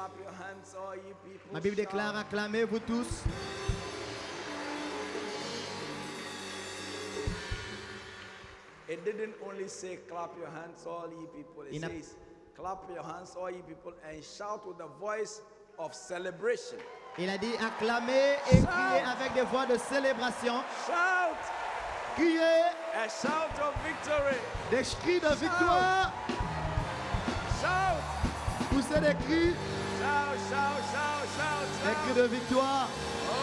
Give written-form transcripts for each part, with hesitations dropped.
clap your hands, all you people. La Bible déclare, acclamez vous tous. It didn't only say clap your hands, all you people. It says clap your hands, all you people, and shout with a voice of celebration. Il a dit acclamez et criez avec des voix de célébration. Shout! Criez A shout of victory. des cris de victoire. Shout! Poussez des cris, Shout, shout, shout, shout, des shout. cris de victoire. Oh,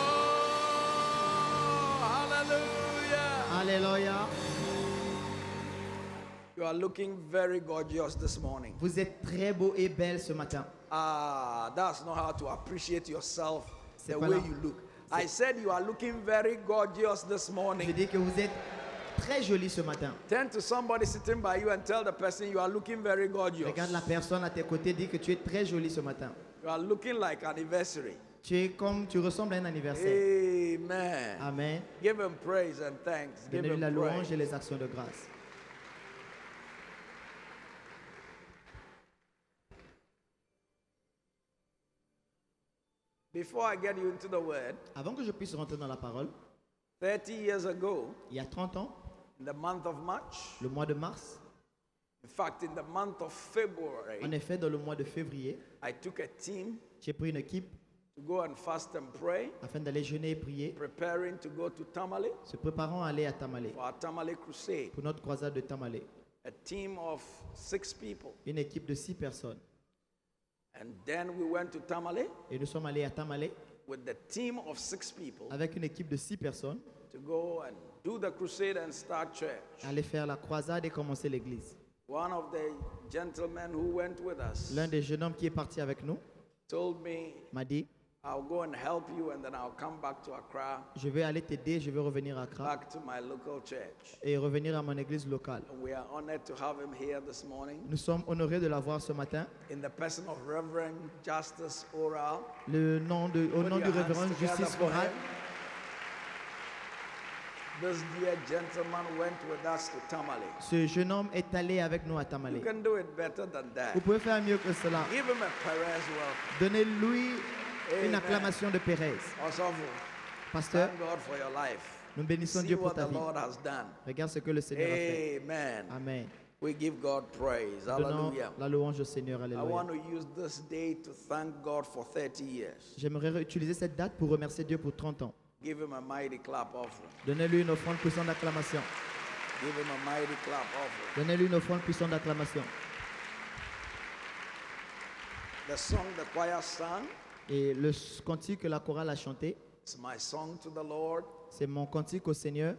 hallelujah. Alléluia. You are looking very gorgeous this morning. Vous êtes très beau et belle ce matin. That's not how to appreciate yourself C'est the pas way là. you look. I said you are looking very gorgeous this Je morning. dis que vous êtes très jolie ce matin. Turn to somebody sitting by you and tell the person you are looking very gorgeous. Regarde la personne à tes côtés, dis que tu es très jolie ce matin. You are looking like anniversary. Tu ressembles à un anniversaire. Amen. Amen. Give him praise and thanks. Give Donnez-lui him la louange praise. et les actions de grâce. Before I get you into the word, Avant que je puisse rentrer dans la parole, 30 years ago, il y a 30 ans, in the month of March, le mois de mars, in fact, in the month of February, en effet, dans le mois de février, I took a team j'ai pris une équipe to go and fast and pray, afin d'aller jeûner et prier, preparing to go to Tamale se préparant à aller à Tamale for our Tamale crusade. pour notre croisade de Tamale. A team of 6 people. Une équipe de 6 personnes. And then we went to Tamale Et nous sommes allés à Tamale with the team of 6 people avec une équipe de 6 personnes, to go and do the crusade and start church. aller faire la croisade et commencer l'église. One of the gentlemen who went with us L'un des jeunes hommes qui est parti avec nous told me, m'a dit, I'll go and help you and then I'll come back to Accra, je vais aller t'aider, je vais revenir à Accra back to my local church. et revenir à mon église locale. And we are honored to have him here this morning Nous sommes honorés de l'avoir ce matin. in the person of Reverend Justice Oral. Au nom du Put your révérend hands together Justice for Oral. him. This dear gentleman went with us to Tamale. Ce jeune homme est allé avec nous à You Tamale. can do it better than that. Vous pouvez faire mieux que cela. Give him a Perez welcome. Donnez-lui une Amen. acclamation de Pérez. Osofo, Pasteur, thank God for your life. nous bénissons See Dieu pour what ta the vie. Lord has done. Regarde ce que le Seigneur a fait. Amen. Amen. We give God praise. Donnons Hallelujah. la louange au Seigneur. I Alléluia. want to use this day to thank God for 30 years. J'aimerais utiliser cette date pour remercier Dieu pour 30 ans. Give him a mighty clap offering. Donnez-lui une offrande puissante d'acclamation. Give him a mighty clap offering. Donnez-lui une offrande puissante d'acclamation. The song the choir sang, Et le cantique que la chorale a chanté, it's my song to the Lord c'est mon cantique au Seigneur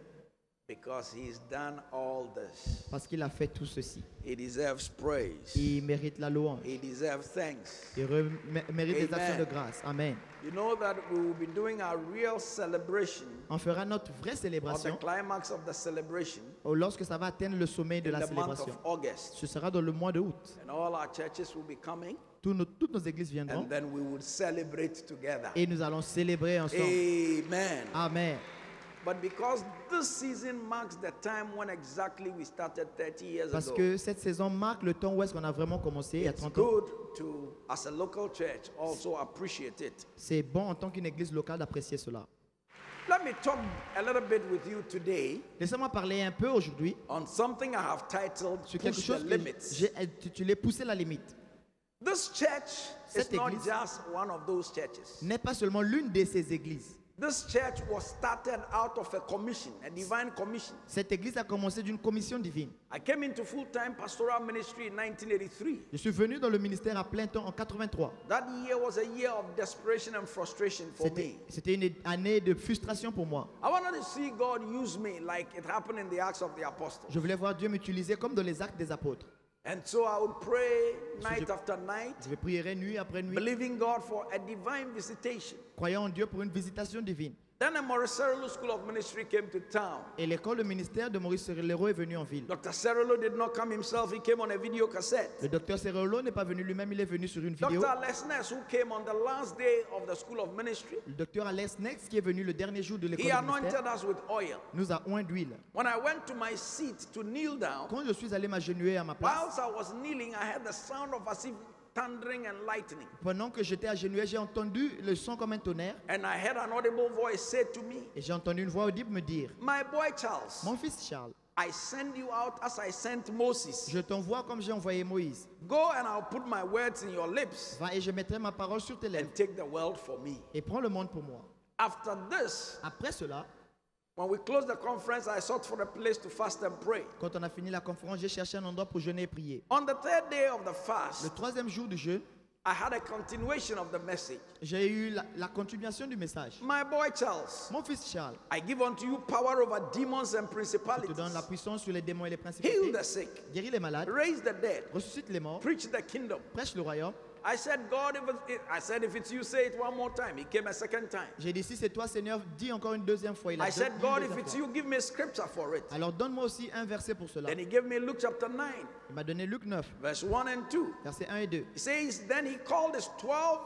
because he's done all this. parce qu'il a fait tout ceci. He deserves praise. Il mérite la louange. He deserves thanks. Il mérite des actions de Amen. grâce. Amen. You know that we will be doing our real celebration On fera notre vraie or the célébration climax of the celebration lorsque ça va atteindre le sommet de in la the month célébration. of August. Ce sera dans le mois de août. And all our churches will be coming Toutes nos églises viendront and then we will celebrate together. et nous allons célébrer ensemble. Amen. Amen. But because this season marks the time when exactly we started 30 years Parce ago, que cette saison marque le temps où est-ce qu'on a vraiment commencé, il y a it's 30 ans. good to, as a local church, also appreciate it. C'est bon en tant qu'une église locale d'apprécier cela. Let me talk a little bit with you today Laissez-moi parler un peu aujourd'hui on something I have titled sur quelque Push the chose que Limits. j'ai intitulé Pousser la limite. This church is Cette not église just one of those churches. n'est pas seulement l'une de ces églises. This church was started out of a commission, a divine commission. Cette église a commencé d'une commission divine. I came into full-time pastoral ministry in 1983. Je suis venu dans le ministère à plein temps en 83. That year was a year of desperation and frustration for me. C'était une année de frustration pour moi. I wanted to see God use me like it happened in the Acts of the Apostles. Je voulais voir Dieu m'utiliser comme dans les actes des apôtres. And so I would pray night after night, Je prierai nuit après nuit, believing God for a divine visitation. croyant en Dieu pour une visitation divine. Then a Maurice Cerullo School of Ministry came to town. Et l'école de ministère de Maurice Cerullo est venue en ville. Dr. Cerullo did not come himself, he came on a video cassette. Le docteur Cerullo n'est pas venu lui-même, il est venu sur une vidéo. Dr. Lesnes, who came on the last day of the School of Ministry, Le docteur Alex Nex, qui est venu le dernier jour de l'école he de anointed ministère, us with oil. nous a oint d'huile. When I went to my seat to kneel down, Quand je suis allé m'agenouiller à ma place, whilst I was kneeling, I heard the sound of as if thundering and lightning. Pendant que j'étais agenouillé, j'ai entendu le son comme un tonnerre. And I heard an audible voice say to me, Et j'ai entendu une voix audible me dire, my boy Charles, mon fils Charles, I send you out as I sent Moses. je t'envoie comme j'ai envoyé Moïse. Go and I'll put my words in your lips Va et je mettrai ma parole sur tes lèvres. and take the world for me. Et prends le monde pour moi. After this, Après cela, when we closed the conference, I sought for a place to fast and pray. quand on a fini la conférence, j'ai cherché un endroit pour jeûner et prier. On the third day of the Le fast, troisième jour du jeûne, I had a continuation of the message. j'ai eu la continuation du message. My boy Charles, Mon fils Charles, I give unto you power over demons and je te principalities. donne la puissance sur les démons et les Heal principautés. the sick, Guéris les malades, raise the dead, ressuscite les morts, preach the kingdom. prêche le royaume. I said, God, if it's you, say it one more time. He came a second time. J'ai dit, si c'est toi, Seigneur, dis encore une deuxième fois. Il a I dit said, une God, deuxième if it's fois. you, give me a scripture for it. Alors donne-moi aussi un verset pour cela. Then he gave me Luke chapter 9, Il m'a donné Luc 9, verse 1 and 2. versets 1 et 2. He says, then he called his 12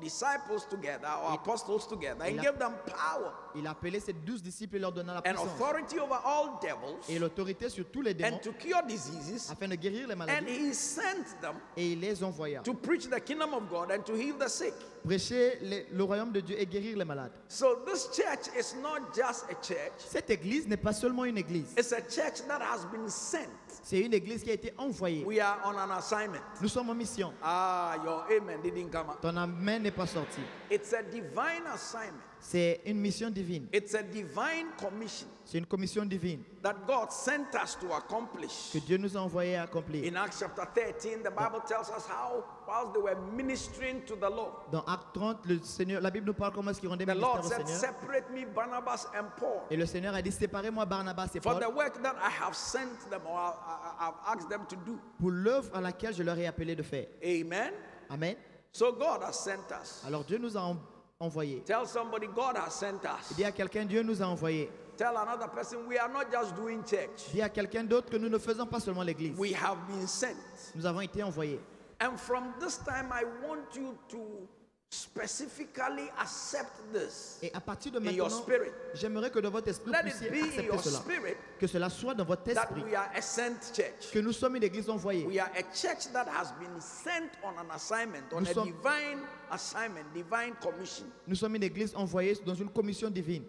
disciples together, or apostles together, and gave them power Il a appelé ses 12 disciples et leur donna la and puissance authority over all devils et l'autorité sur tous les démons and to cure diseases. afin de guérir les And maladies. he sent them Et il les envoya to preach the kingdom of God and to heal the sick. prêcher le royaume de Dieu et guérir les malades. So this church is not just a church, Cette église n'est pas seulement une église, it's a church that has been sent. c'est une église qui a été envoyée. We are on an assignment. Nous sommes en mission. Ah, your amen didn't come out. Ton amen n'est pas sorti. It's a divine assignment. C'est une mission divine. It's a divine commission C'est une commission divine that God sent us to accomplish. que Dieu nous a envoyé à accomplir. In Acts chapter 13, the Bible tells us how, whilst they were ministering to the Lord, Dans Acte 30, le Seigneur, la Bible nous parle comment est-ce qu'il rendait the ministère Lord au said, Seigneur. separate me, Barnabas and Paul, Et le Seigneur a dit, séparez-moi Barnabas et for Paul the work that I have sent them or I've asked them to do. pour l'œuvre à laquelle je leur ai appelé de faire. Amen. Amen. So God has sent us. Alors Dieu nous a envoyés. Tell somebody, God has sent us. Dis à quelqu'un, Dieu nous a envoyés. Tell another person, we are not just doing church. Dis à quelqu'un d'autre que nous ne faisons pas seulement l'église. We have been sent. Nous avons été envoyés. And from this time, I want you to specifically accept this Et à partir de in your maintenant, spirit. j'aimerais que dans votre esprit, Let vous it puissiez be in accepter your cela. spirit Que cela soit dans votre that esprit. we are a sent church. Que nous sommes une église envoyée. We are a church that has been sent on an assignment, on Nous a sommes- divine assignment, divine commission. Nous sommes une église envoyée dans une commission divine.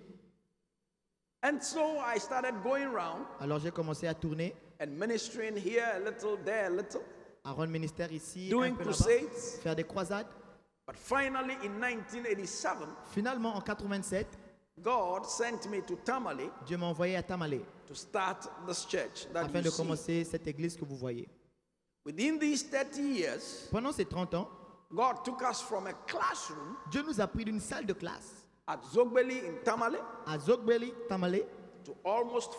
And so I started going around Alors j'ai commencé à tourner, and ministering here a little, there a little, à rendre ministère ici, doing un peu là-bas, crusades. faire des croisades. But finally, in 1987, Finalement, en 87, God sent me to Tamale Dieu m'a envoyé à Tamale to start this church that afin you de see. commencer cette église que vous voyez. Within these 30 years, Pendant ces 30 ans, God took us from a classroom Dieu nous a pris d'une salle de classe at Zogbeli in Tamale à Zogbeli, Tamale, to almost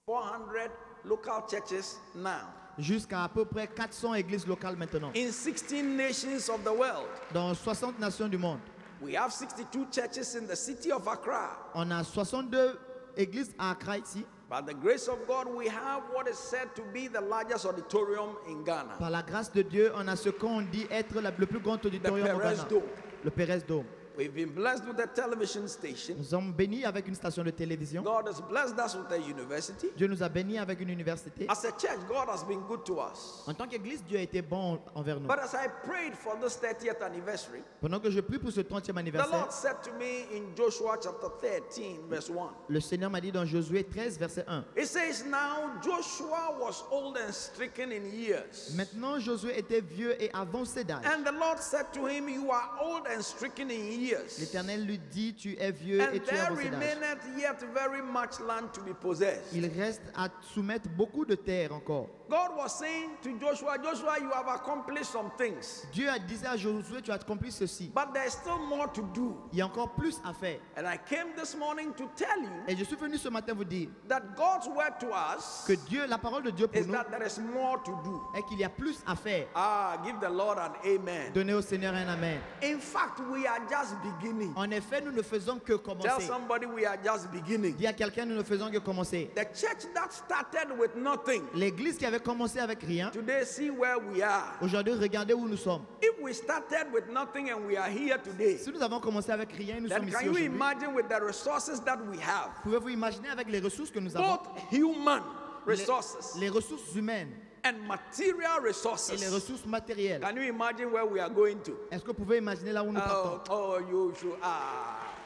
400 local churches now jusqu'à à peu près 400 églises locales maintenant, in 16 nations of the world. dans 60 nations du monde. We have 62 churches in the city of Accra. On a 62 églises à Accra ici. By the grace of God, we have what is said to be the largest auditorium in Ghana, Par la grâce de Dieu, on a ce qu'on dit être le plus grand the auditorium au Perez Ghana, Dome. le Perez Dome. We've been blessed with a television station. Nous sommes bénis avec une station de télévision. God has blessed us with a university. Dieu nous a bénis avec une université. As a church, God has been good to us. En tant qu'église, Dieu a été bon envers nous. But as I prayed for this 30th anniversary, Pendant que je prie pour ce 30e the anniversaire, Lord said to me in Joshua chapter 13, verse 1. le Seigneur m'a dit dans Josué 13, verset 1. It says, now Joshua was old and stricken in years. Maintenant, Josué était vieux et avancé d'âge. And the Lord said to him, you are old and stricken in years. L'Éternel lui dit, tu es vieux et And tu es there avancé d'âge. remaineth yet very much land to be possessed. Il reste à soumettre beaucoup de terre encore. God was saying to Joshua, Joshua, you have accomplished some things, Dieu a dit à Josué, tu as accompli ceci. but there's still more to do. Il y a encore plus à faire. And I came this morning to tell you Et je suis venu ce matin vous dire that God's word to us que Dieu, la parole de Dieu pour is nous, that there is more to do. est qu'il y a plus à faire. Ah, give the Lord an amen. Donnez au Seigneur un amen. In fact, we are just beginning. En effet, nous ne faisons que Tell commencer. somebody we are just beginning. Dis à quelqu'un, nous ne faisons que commencer. The church that started with nothing, L'église qui avait commencé avec rien, today see where we are. aujourd'hui, regardez où nous sommes. If we started with nothing and we are here today, Si nous avons commencé avec rien, nous then sommes ici can you aujourd'hui. imagine with the resources that we have, Pouvez-vous imaginer avec les ressources que nous avons, both human resources les ressources humaines and material et les resources. ressources matérielles. Can you imagine where we are going to? Est-ce que vous pouvez imaginer là où nous partons? You should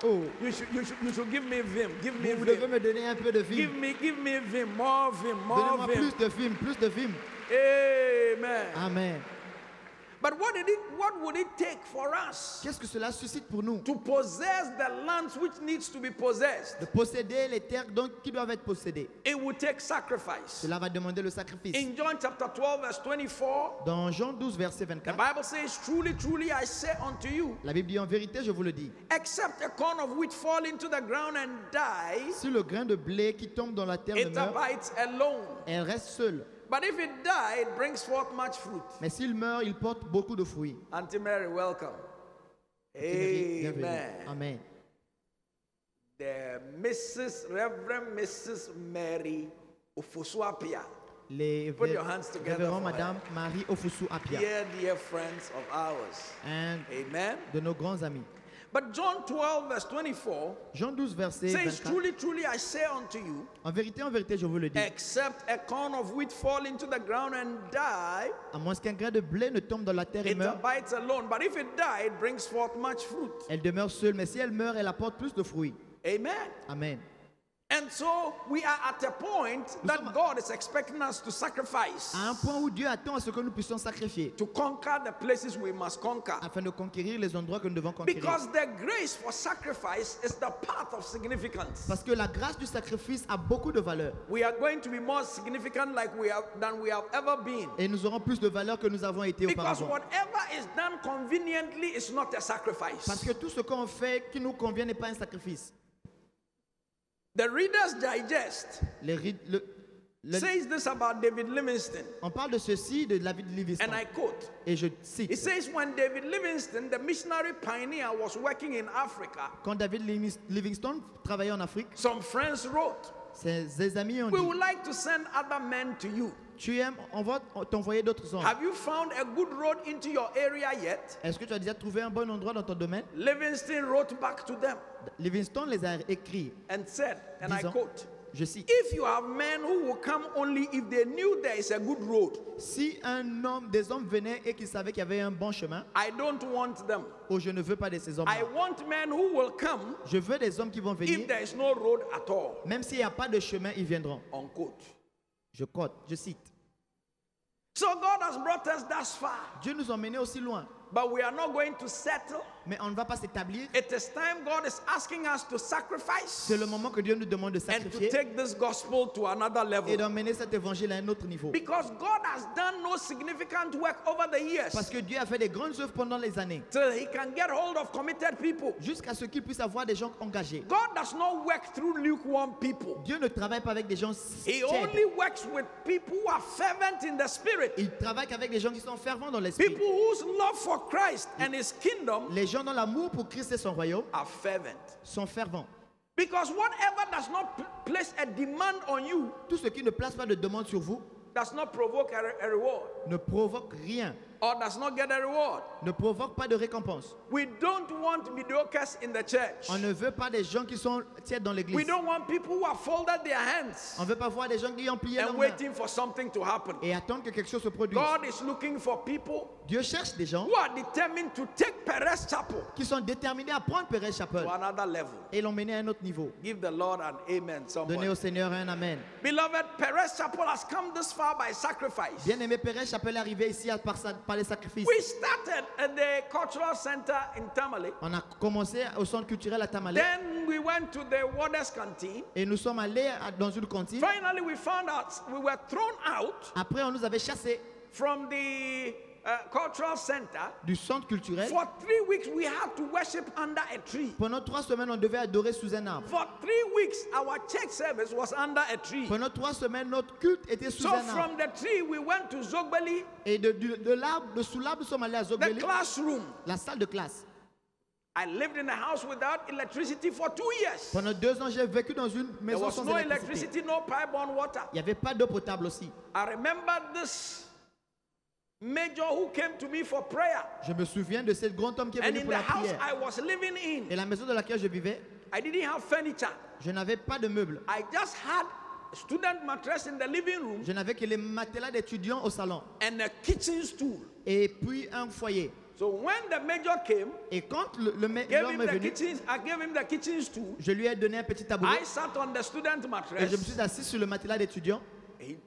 Oh, you should give me vim. Give me vous devez vim. me donner un peu de Give film. me vim. More vim. More Donnez-moi vim. plus de film, plus de film. Amen. Amen. But what would it take for us Qu'est-ce que cela suscite pour nous? to possess the lands which needs to be possessed? De posséder les terres donc, qui doivent être possédées. It would take sacrifice. Cela va demander le sacrifice. In John chapter 12 verse 24, Dans Jean 12, verset the 24, Bible says, "Truly, truly, I say unto you, la Bible dit en vérité, je vous le dis, except a corn of wheat fall into the ground and die, si le grain de blé qui tombe dans la terre it meurt, abides alone. elle reste seule. But if it die, it brings forth much fruit." Mais s'il meurt, il porte beaucoup de fruits. Auntie Mary, welcome. Bienvenue. Amen. Amen. The Reverend Mrs. Mary Ofosuapia. Les Put your hands together révérends for Madame Marie Ofusu Apia, Dear friends of ours. un Amen. de nos grands amis. But John 12 verse 24 Jean 12, verset says, 24, "Truly, truly, I say unto you, en vérité, je vous le dis, except a corn of wheat fall into the ground and die, à moins qu'un grain de blé ne tombe dans la terre et it meure, abides alone. But if it die, it brings forth much fruit." elle demeure seule. Mais si elle meurt, elle apporte plus de fruits. Amen. Amen. And so we are at a point that God is expecting us to sacrifice À un point où Dieu attend à ce que nous puissions sacrifier to conquer the places we must conquer. afin de conquérir les endroits que nous devons conquérir. Because the grace for sacrifice is the path of significance. Parce que la grâce du sacrifice a beaucoup de valeur. We are going to be more significant than we have ever been. Et nous aurons plus de valeur que nous avons été Because auparavant. whatever is done conveniently is not a Parce sacrifice. que tout ce qu'on fait qui nous convient n'est pas un sacrifice. The Reader's Digest Les ri- le- says this about David Livingstone, on parle de ceci, de David Livingstone. and I quote. Et je It cite, says, when David Livingstone, the missionary pioneer, was working in Africa, quand David Livingstone travaillait en Afrique, some friends wrote, ses amis ont "We dit, would like to send other men to you. tu aimes, on va t'envoyer d'autres hommes. Have you found a good road into your area yet?" Est-ce que tu as déjà trouvé un bon endroit dans ton domaine? Livingstone wrote back to them Livingstone les a écrits, and said, and I disant, quote, je cite, "If you have men who will come only if they knew there is a good road, si des hommes venaient et qu'ils savaient qu'il y avait un bon chemin, I don't want them. oh, je ne veux pas de ces hommes. I want men who will come Je veux des hommes qui vont if venir, there is no road at all." même s'il n'y a pas de chemin, ils viendront. Unquote. Je cite. So God has brought us thus far, Dieu nous a menés aussi loin, but we are not going to settle. mais on ne va pas s'établir. It is time God is asking us to sacrifice C'est le moment que Dieu nous demande de and to sacrifier take this gospel to another et level. d'emmener cet évangile à un autre niveau. Because God has done no significant work over the Parce years que Dieu a fait des grandes œuvres pendant les années, till He can get hold of committed people. jusqu'à ce qu'il puisse avoir des gens engagés. God does not work through lukewarm people. Dieu ne travaille pas avec des gens He tièdes. only works with people who are fervent in the spirit. Il travaille qu'avec des gens qui sont fervents dans l'esprit. People whose love for Christ and His kingdom Les gens dont l'amour pour Christ et son royaume are fervent. sont fervents. Because whatever does not place a demand on you Tout ce qui ne place pas de demande sur vous does not provoke a reward, ne provoque rien, or does not get a reward. ne provoque pas de récompense. We don't want mediocres in the church. On ne veut pas des gens qui sont tièdes dans We l'église. don't want people who have folded their hands On ne veut pas voir des gens qui ont plié leurs and mains waiting for something to happen. et attendre que quelque chose se produise. God is looking for people Dieu cherche des gens who are determined to take Perez Chapel qui sont déterminés à prendre Pérez Chapel to another level. et l'emmener à un autre niveau. Give the Lord an amen. Donnez au Somebody. Seigneur un amen. Beloved, Perez Chapel has come this far by sacrifice. Bien-aimé, Pérez Chapel est arrivé ici par les sacrifices. We started at the cultural center in Tamale. On a commencé au centre culturel à Tamale Then we went to the Waters Canteen. et nous sommes allés dans une cantine. Finally, we found out we were thrown out Après, on nous avait chassés from the cultural center. du centre culturel. For 3 weeks, we had to worship under a tree. Pendant 3 semaines, on devait adorer sous un arbre. For 3 weeks, our church service was under a tree. Pendant 3 semaines, notre culte était sous So un arbre. from the tree, we went to Zogbeli, Et de l'arbre, de sous l'arbre, nous sommes allés à the Zogbeli, classroom. la salle de classe. I lived in a house without electricity for 2 years. Pendant 2 ans, j'ai vécu dans une There maison was sans no électricité. electricity, no pipe-borne water. Il n'y avait pas d'eau potable aussi. I remember this major who came to me for prayer. Je me souviens de ce grand homme qui est And venu in pour the la house prière. I was living in, Et la maison dans laquelle je vivais, I didn't have furniture. je n'avais pas de meubles. I just had student mattress in the living room Je n'avais que les matelas d'étudiants au salon. and a kitchen stool. Et puis un foyer. So when the major came, Et quand l'homme est venu, I gave him the kitchen stool. je lui ai donné un petit tabouret. I sat on the student Et je me mattress. suis assis sur le matelas d'étudiant.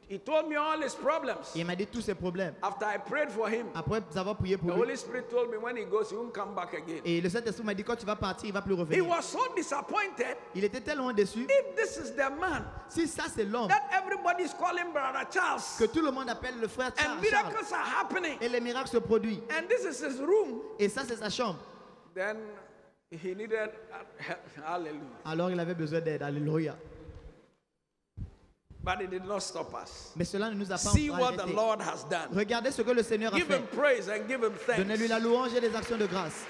He told me all his problems. Et il m'a dit tous ses problèmes. After I prayed for him, Après avoir prié the pour lui. Holy Spirit told me when he goes, he won't come back again. Et le Saint-Esprit m'a dit quand tu vas partir, il va plus He revenir. was so disappointed. Il était tellement déçu. If this is the man Si ça c'est l'homme that everybody is calling Brother Charles, que tout le monde appelle le frère and Charles, miracles are happening, et les miracles se produisent. and this is his room, Et ça c'est sa chambre. then he needed hallelujah. Alors il avait besoin d'aide. Alléluia. But it did not stop us. Mais cela ne nous a pas See what the arrêtés. Lord has done. Regardez ce que le Seigneur a Give fait. him praise and give him Donnez-lui thanks. la louange et les actions de grâce.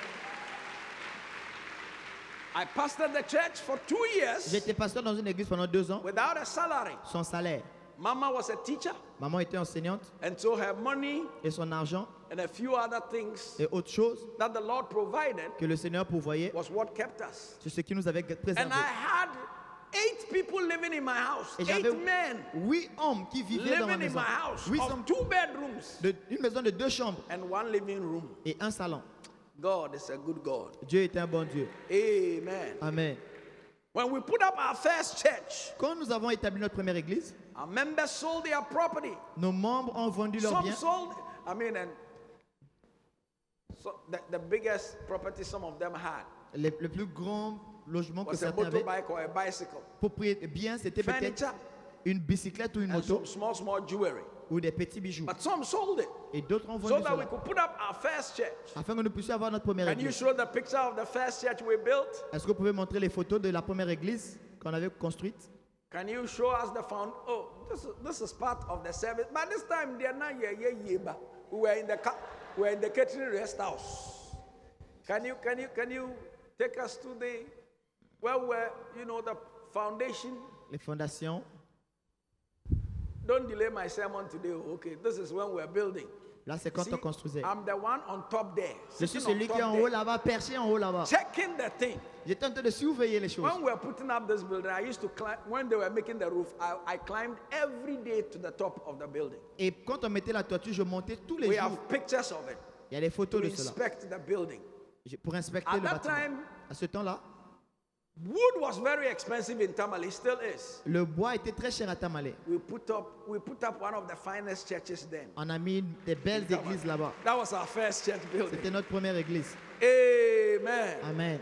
I pastored the church for 2 years J'étais pasteur dans une église pendant 2 ans, without a salary. sans salaire. Mama was a teacher, Maman était enseignante and so her money et son argent and a few other things et autre chose that the Lord provided que le Seigneur pourvoyait, was what kept us. c'est ce qui nous avait préservés. And I had 8 people living in my house, Et 8 j'avais men 8 hommes qui vivaient dans ma living in maison. my house 8 of hommes 2 bedrooms une maison de 2 chambres and 1 living room. et un salon. God is a good God. Dieu est un bon Dieu. Amen. Amen. When we put up our first church, Quand nous avons établi notre première église, our members sold their property. nos membres ont vendu leurs Some biens. sold, and so the biggest property some of them had Le plus grand logement que was a certains avaient, motorbike or a bicycle, propriété bien, c'était peut-être furniture, une bicyclette ou une and moto some small jewelry. ou des petits bijoux. But some sold it Et d'autres ont so vendu that we cela could put up our first church. afin que nous puissions avoir notre première Can you église. show the picture of the first church we built? Est-ce que vous pouvez montrer les photos de la première église qu'on avait construite? Can you show us the found? Oh, this is part of the service. By this time, they're not but we were in the catering rest house. Can you take us to the where the foundation? Les fondations. Don't delay my sermon today. Okay, this is when we're building. Là, c'est quand See, on construisait. I'm the one on top there. Je suis sitting on celui qui top est en there, haut là-bas, perché en haut là-bas. checking the thing. J'étais en train de surveiller les choses. When we were putting up this building, I used to climb. When they were making the roof, I climbed every day to the top of the building. Et quand on mettait la toiture, je montais tous les We jours. have pictures of it Il y a des photos to de cela. inspect the building. Pour inspecter At le that bâtiment. time, À ce temps-là, wood was very expensive in Tamale, still is. le bois était très cher à Tamale. We put up one of the finest churches then. On a mis des belles églises là-bas. That was our first church building. C'était notre première église. Amen. Amen.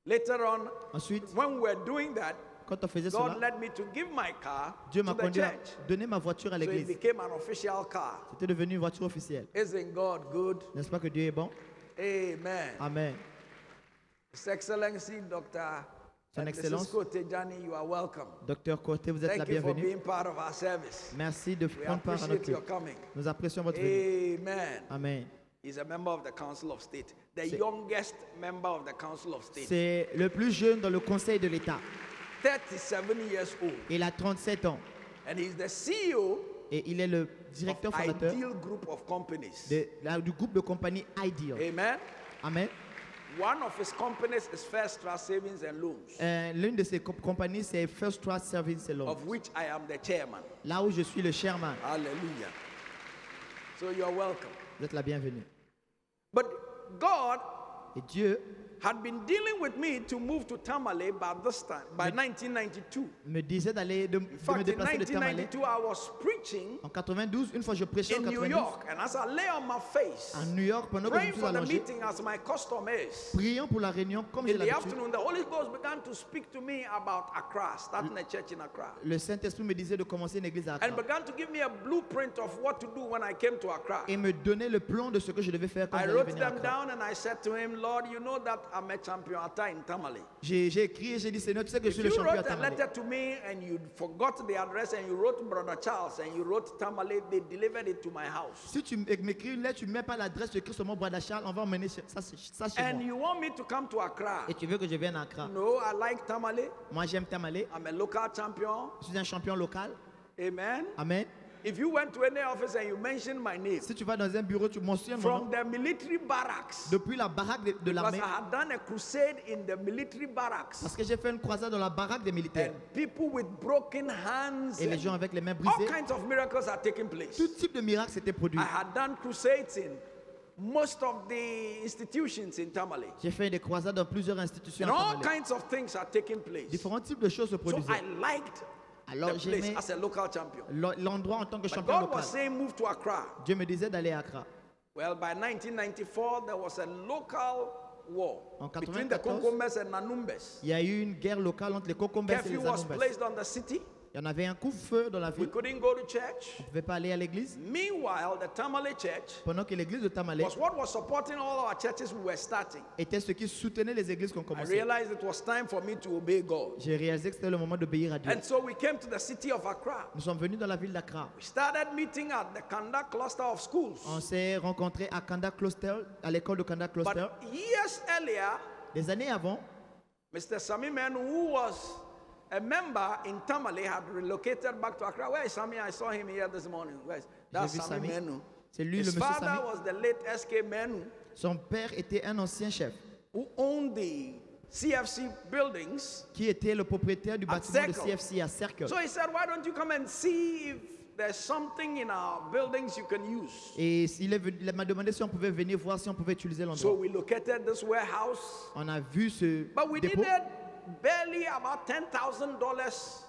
Later on, Ensuite, when we were doing that, quand on faisait God cela, led me to give my car Dieu to m'a the conduit à church. donner ma voiture à So it l'église. became an official car. C'était devenu une voiture officielle. Isn't God good? N'est-ce pas que Dieu est bon? Amen. Amen. His Excellency, Dr. Son Excellence, Tejani, you are welcome. Docteur Côté, vous êtes la Thank you for bienvenue. being part of our service. Merci de We prendre part à appreciate notre your culte. coming. Nous apprécions votre venue. Amen. Amen. He's a member of the Council of State, the C'est- youngest member of the Council of State. C'est le plus jeune dans le Conseil de l'État. 37 years old. Il a 37 ans And he's the CEO et il est le directeur of fondateur Ideal Group of Companies. du groupe de compagnie Ideal. Amen. Amen. One of his companies is First Trust Savings and Loans, L'une de ces compagnies, c'est First Trust Service and Loans. of which I am the chairman. Là où je suis le chairman. Hallelujah. So you're welcome. Vous êtes la bienvenue. But God Et Dieu had been dealing with me to move to Tamale by this time, by 1992. me disait de In me fact, in déplacer de Tamale. 1992, I was preaching En 92, une fois je prêchais en in New 92 York, and as I lay on my face, à New York pendant que je praying suis for the allongé, meeting as my custom is. priant pour la réunion comme j'ai In the l'habitude. afternoon, the Holy Ghost began to speak to me about Accra, starting a church in Accra, Le Saint-Esprit me disait de commencer une église à and Accra began to give me a blueprint of what to do when I came to Accra. et me donnait le plan de ce que je devais faire quand I j'allais wrote venir à them Accra. down and I said to him, Lord, you know that I'm a champion in Tamale. J'ai écrit et j'ai dit, Seigneur, tu sais que je If suis le you champion à wrote a Tamale. letter to me and you forgot the address and you wrote Brother Charles and you wrote Tamale, they delivered it to my house. Si tu m'écris une lettre, tu ne mets pas l'adresse, tu écris seulement Brother Charles, on va emmener ça chez And moi. you want me to come to Accra? Et tu veux que je vienne à Accra. No, I like Tamale. Moi, j'aime Tamale. I'm a local champion. Je suis un champion local. Amen. Amen. If you went to any office and you mentioned my name, Si tu vas dans un bureau, tu mentionnes mon from nom. the military barracks, Depuis la baraque de because l'armée, I had done a crusade in the military barracks, parce que j'ai fait une croisade dans la baraque des militaires. and people with broken hands, Et les and gens avec les mains all brisées, kinds of miracles are taking place. tout type de miracle s'était produit. I had done crusades in most of the institutions in Tamale, J'ai fait des croisades dans plusieurs institutions. and à all Tamale. kinds of things are taking place. Différents types de choses se So produisaient. I liked Alors the place j'aimais as a local champion. l'endroit en tant que But champion God was local. saying, move to Accra. Dieu me disait d'aller à Accra. Well, by 1994, there was a local war En between the 94, Konkombes and Nanumbes. Il y a eu une guerre locale entre les Kokombes et Curfew les was Anumbes. placed on the city. Il y en avait un couvre-feu dans la We ville. couldn't go to church. On ne pouvait pas aller à l'église. Meanwhile, the Tamale church Pendant que l'église de Tamale was what was supporting all our churches we were starting. était ce qui soutenait les églises qu'on I commençait. realized it was time for me to obey God. J'ai réalisé que c'était le moment d'obéir à Dieu. And so we came to the city of Accra. Nous sommes venus dans la ville d'Accra. We started meeting at the Kanda cluster of schools. On s'est rencontrés à Kanda Cluster, à l'école de Kanda Cluster. But years earlier, Des années avant, Mr. Sami Menu, who was a member in Tamale, had relocated back to Accra. Where is Sami? I saw him here this morning. That's vu Sami Sami. Menu. C'est lui, His le monsieur father Sami. was the late S.K. Menu, Son père était un ancien chef who owned the CFC buildings. qui était le propriétaire du bâtiment de Circle. CFC à Cercle. So he said, why don't you come and see if there's something in our buildings you can use? Et il m'a demandé si on pouvait venir voir si on pouvait utiliser So l'endroit. we located this warehouse. On a vu ce But we dépôt. needed barely about $10,000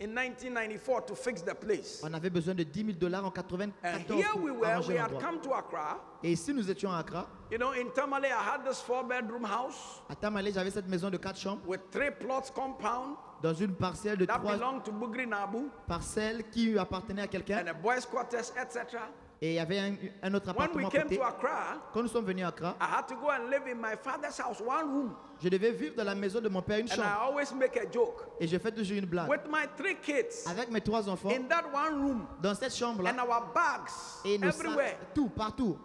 in 1994 to fix the place. On avait besoin de $10 000 en And 94 here we pour were, arranger we had l'endroit. come to Accra. Et ici, nous étions à Accra. You know, in Tamale, I had this 4-bedroom house À Tamale, j'avais cette maison de 4 chambres with 3 plots compound dans une parcelle de that 3 belonged to Bugri Nabu parcelles qui appartenaient à quelqu'un. and a boys' quarters, etc. Et il y avait un autre When we appartement à came côté. to Accra, Quand nous sommes venus à Accra, I had to go and live in my father's house, 1 room. je devais vivre dans la maison de mon père une And I chambre. always make a joke. Et je fais toujours une blague. With my 3 kids Avec mes 3 enfants, in that 1 room dans cette chambre-là, and our bags et nos sacs, everywhere tout, partout,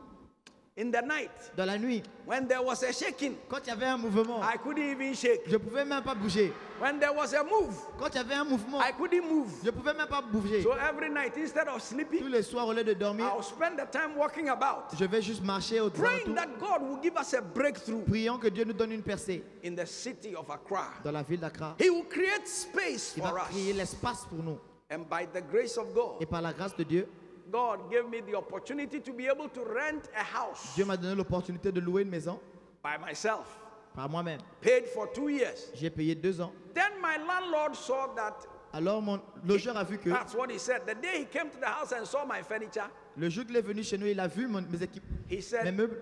in the night. dans la nuit, When there was a shaking, quand il y avait un mouvement, I couldn't even shake. je ne pouvais même pas bouger. When there was a move, Quand il y avait un mouvement, I couldn't move. je ne pouvais même pas bouger. So every night, instead of Tous sleeping, les soirs, au lieu de dormir, I'll spend the time walking about, je vais juste marcher autour. praying that God will give us a breakthrough Prions que Dieu nous donne une percée in the city of Accra. dans la ville d'Accra. He will create space Il for va créer us. l'espace pour nous. And by the grace of God, Et par la grâce de Dieu, God gave me the opportunity to be able to rent a house Dieu m'a donné l'opportunité de louer une maison by myself, par moi-même. paid for 2 years. J'ai payé 2 ans. Then my landlord saw that. Alors mon logeur a vu que That's what he said. The day he came to the house and saw my furniture, le jour qu'il est venu chez nous, il a vu mes équipes, he mes said, meubles.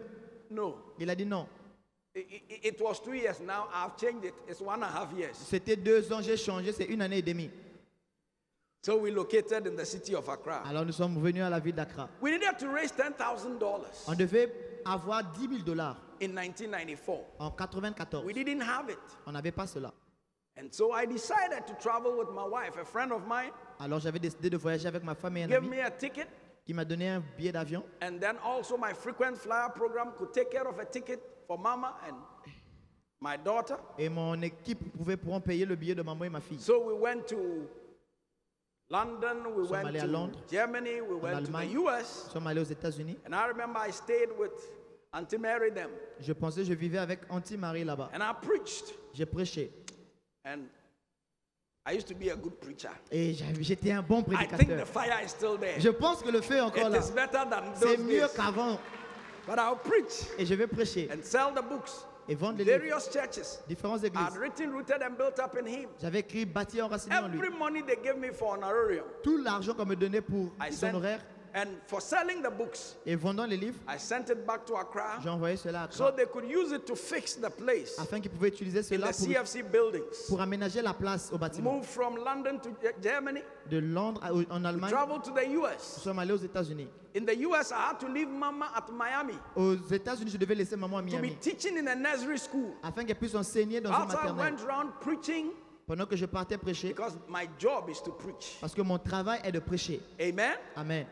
no. Il a dit non. It was 2 years now. I've changed it. It's 1.5 years. C'était 2 ans, j'ai changé, c'est 1 année et demie. So we located in the city of Accra. Alors nous sommes venus à la ville d'Accra. We needed to raise $10,000 On devait avoir $10 000 in 1994. en 94. We didn't have it. On n'avait pas cela. And so I decided to travel with my wife. A friend of mine Alors j'avais décidé de voyager avec ma femme et un gave ami me a ticket. qui m'a donné un billet d'avion. And then also my frequent flyer program could take care of a ticket for mama and my daughter. Et mon équipe pourront payer le billet de maman et ma fille. So we went to London, we Nous sommes went allés à to Londres, Germany, we went to the Allemagne. US. Nous sommes allés aux États-Unis. And I remember I stayed with Auntie Mary them. Je pensais je vivais avec Auntie Marie là-bas. And I preached. J'ai prêché. And I used to be a good preacher. Et j'étais un bon I think the prédicateur. fire is still there. Je pense que le feu est encore It là. is better than C'est those mieux days. qu'avant. But I'll preach Et je vais prêcher and sell the books. et vendre les livres. Various churches. Différentes I had églises. written, rooted, and built up in him. J'avais écrit bâti enraciné en lui. Every money they gave me for honorarium, Tout l'argent qu'on me donnait pour I les sent, honoraires and for selling the books, et vendant les livres, I sent it back to Accra j'ai envoyé cela à so Accra they could use it to fix the place afin qu'ils pouvaient utiliser in cela the CFC buildings. pour aménager la place au bâtiment. Moved from London to Germany, De Londres en Allemagne, traveled to the nous US. sommes allés aux États-Unis. In the US, I had to leave Mama at Miami Aux États-Unis, je devais laisser maman à to be Miami teaching in a nursery school. afin qu'elle puisse enseigner dans une Also, I maternelle. went around preaching Pendant que je partais prêcher, because my job is to preach. parce que mon travail est de prêcher. Amen. Amen.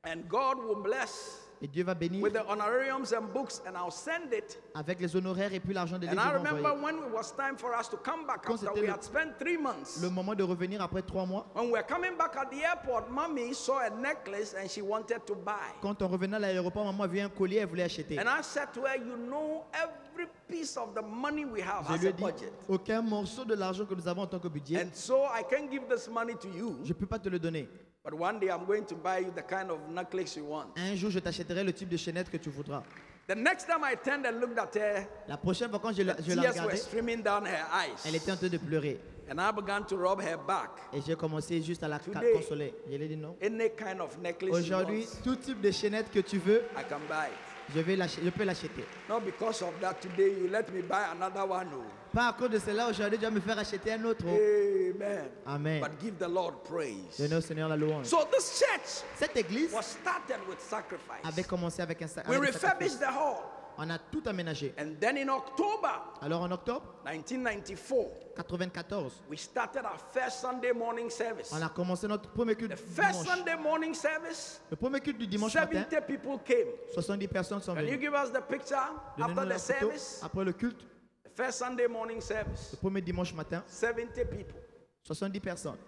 And God will bless Et Dieu va bénir with the honorariums and books, and I'll send it. avec les honoraires et puis l'argent de And l'église. I va remember envoyer. when it was time for us to come back Quand after c'était we le- had spent 3 months. Le moment de revenir après 3 mois. When we were coming back at the airport, Mommy saw a necklace and she wanted to buy. Quand on revenait à l'aéroport, maman a vu un collier, elle voulait acheter. And I said to her, you know, every piece of the money we have Je has lui a ai dit, budget. aucun morceau de l'argent que nous avons en tant que budget, And so I can't give this money to you, je ne peux pas te le donner. but one day I'm going to buy you the kind of necklace you want. Un jour, je t'achèterai le type de chaînette que tu voudras. The next time I turned and looked at her, La prochaine fois, quand je la tears were regardais, streaming down her elle eyes. était en train de pleurer. And I began to rub her back. Et j'ai commencé juste à la Today- consoler. Je lui ai dit non. Any kind of necklace you Aujourd'hui, want, tout type de chaînette que tu veux, I can buy it. je peux l'acheter. Not because of that today you let me buy another one. No. Pas à cause de cela, aujourd'hui, tu vas me faire acheter un autre. Amen. Amen. But give the Lord praise. Donnez au Seigneur la louange. So this church Cette église was started with sacrifice. avait commencé avec un We avec un sacrifice. refurbished the hall. On a tout aménagé. And then in October Alors en octobre 1994, 94, we started our first Sunday morning service. on a commencé notre premier culte The du first dimanche. Sunday morning service, Le premier culte du dimanche matin, 70 people came. 70 personnes sont Can you venues. give us the picture Donnez-nous after la the photo. service? Après le culte, The first Sunday morning service, le premier dimanche matin, 70 people. 70 personnes.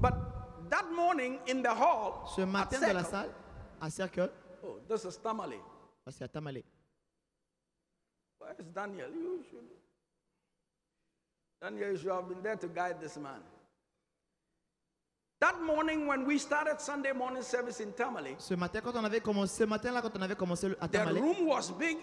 But that morning in the hall, Ce at matin dans la Circle- salle, à Circle, oh, this is Tamale. c'est à Tamale. Where's Daniel? Daniel, you should have been there to guide this man. That morning when we started Sunday morning service in Tamale, Ce matin, quand on avait commencé, ce matin-là, quand on avait commencé à the Tamale, room was big,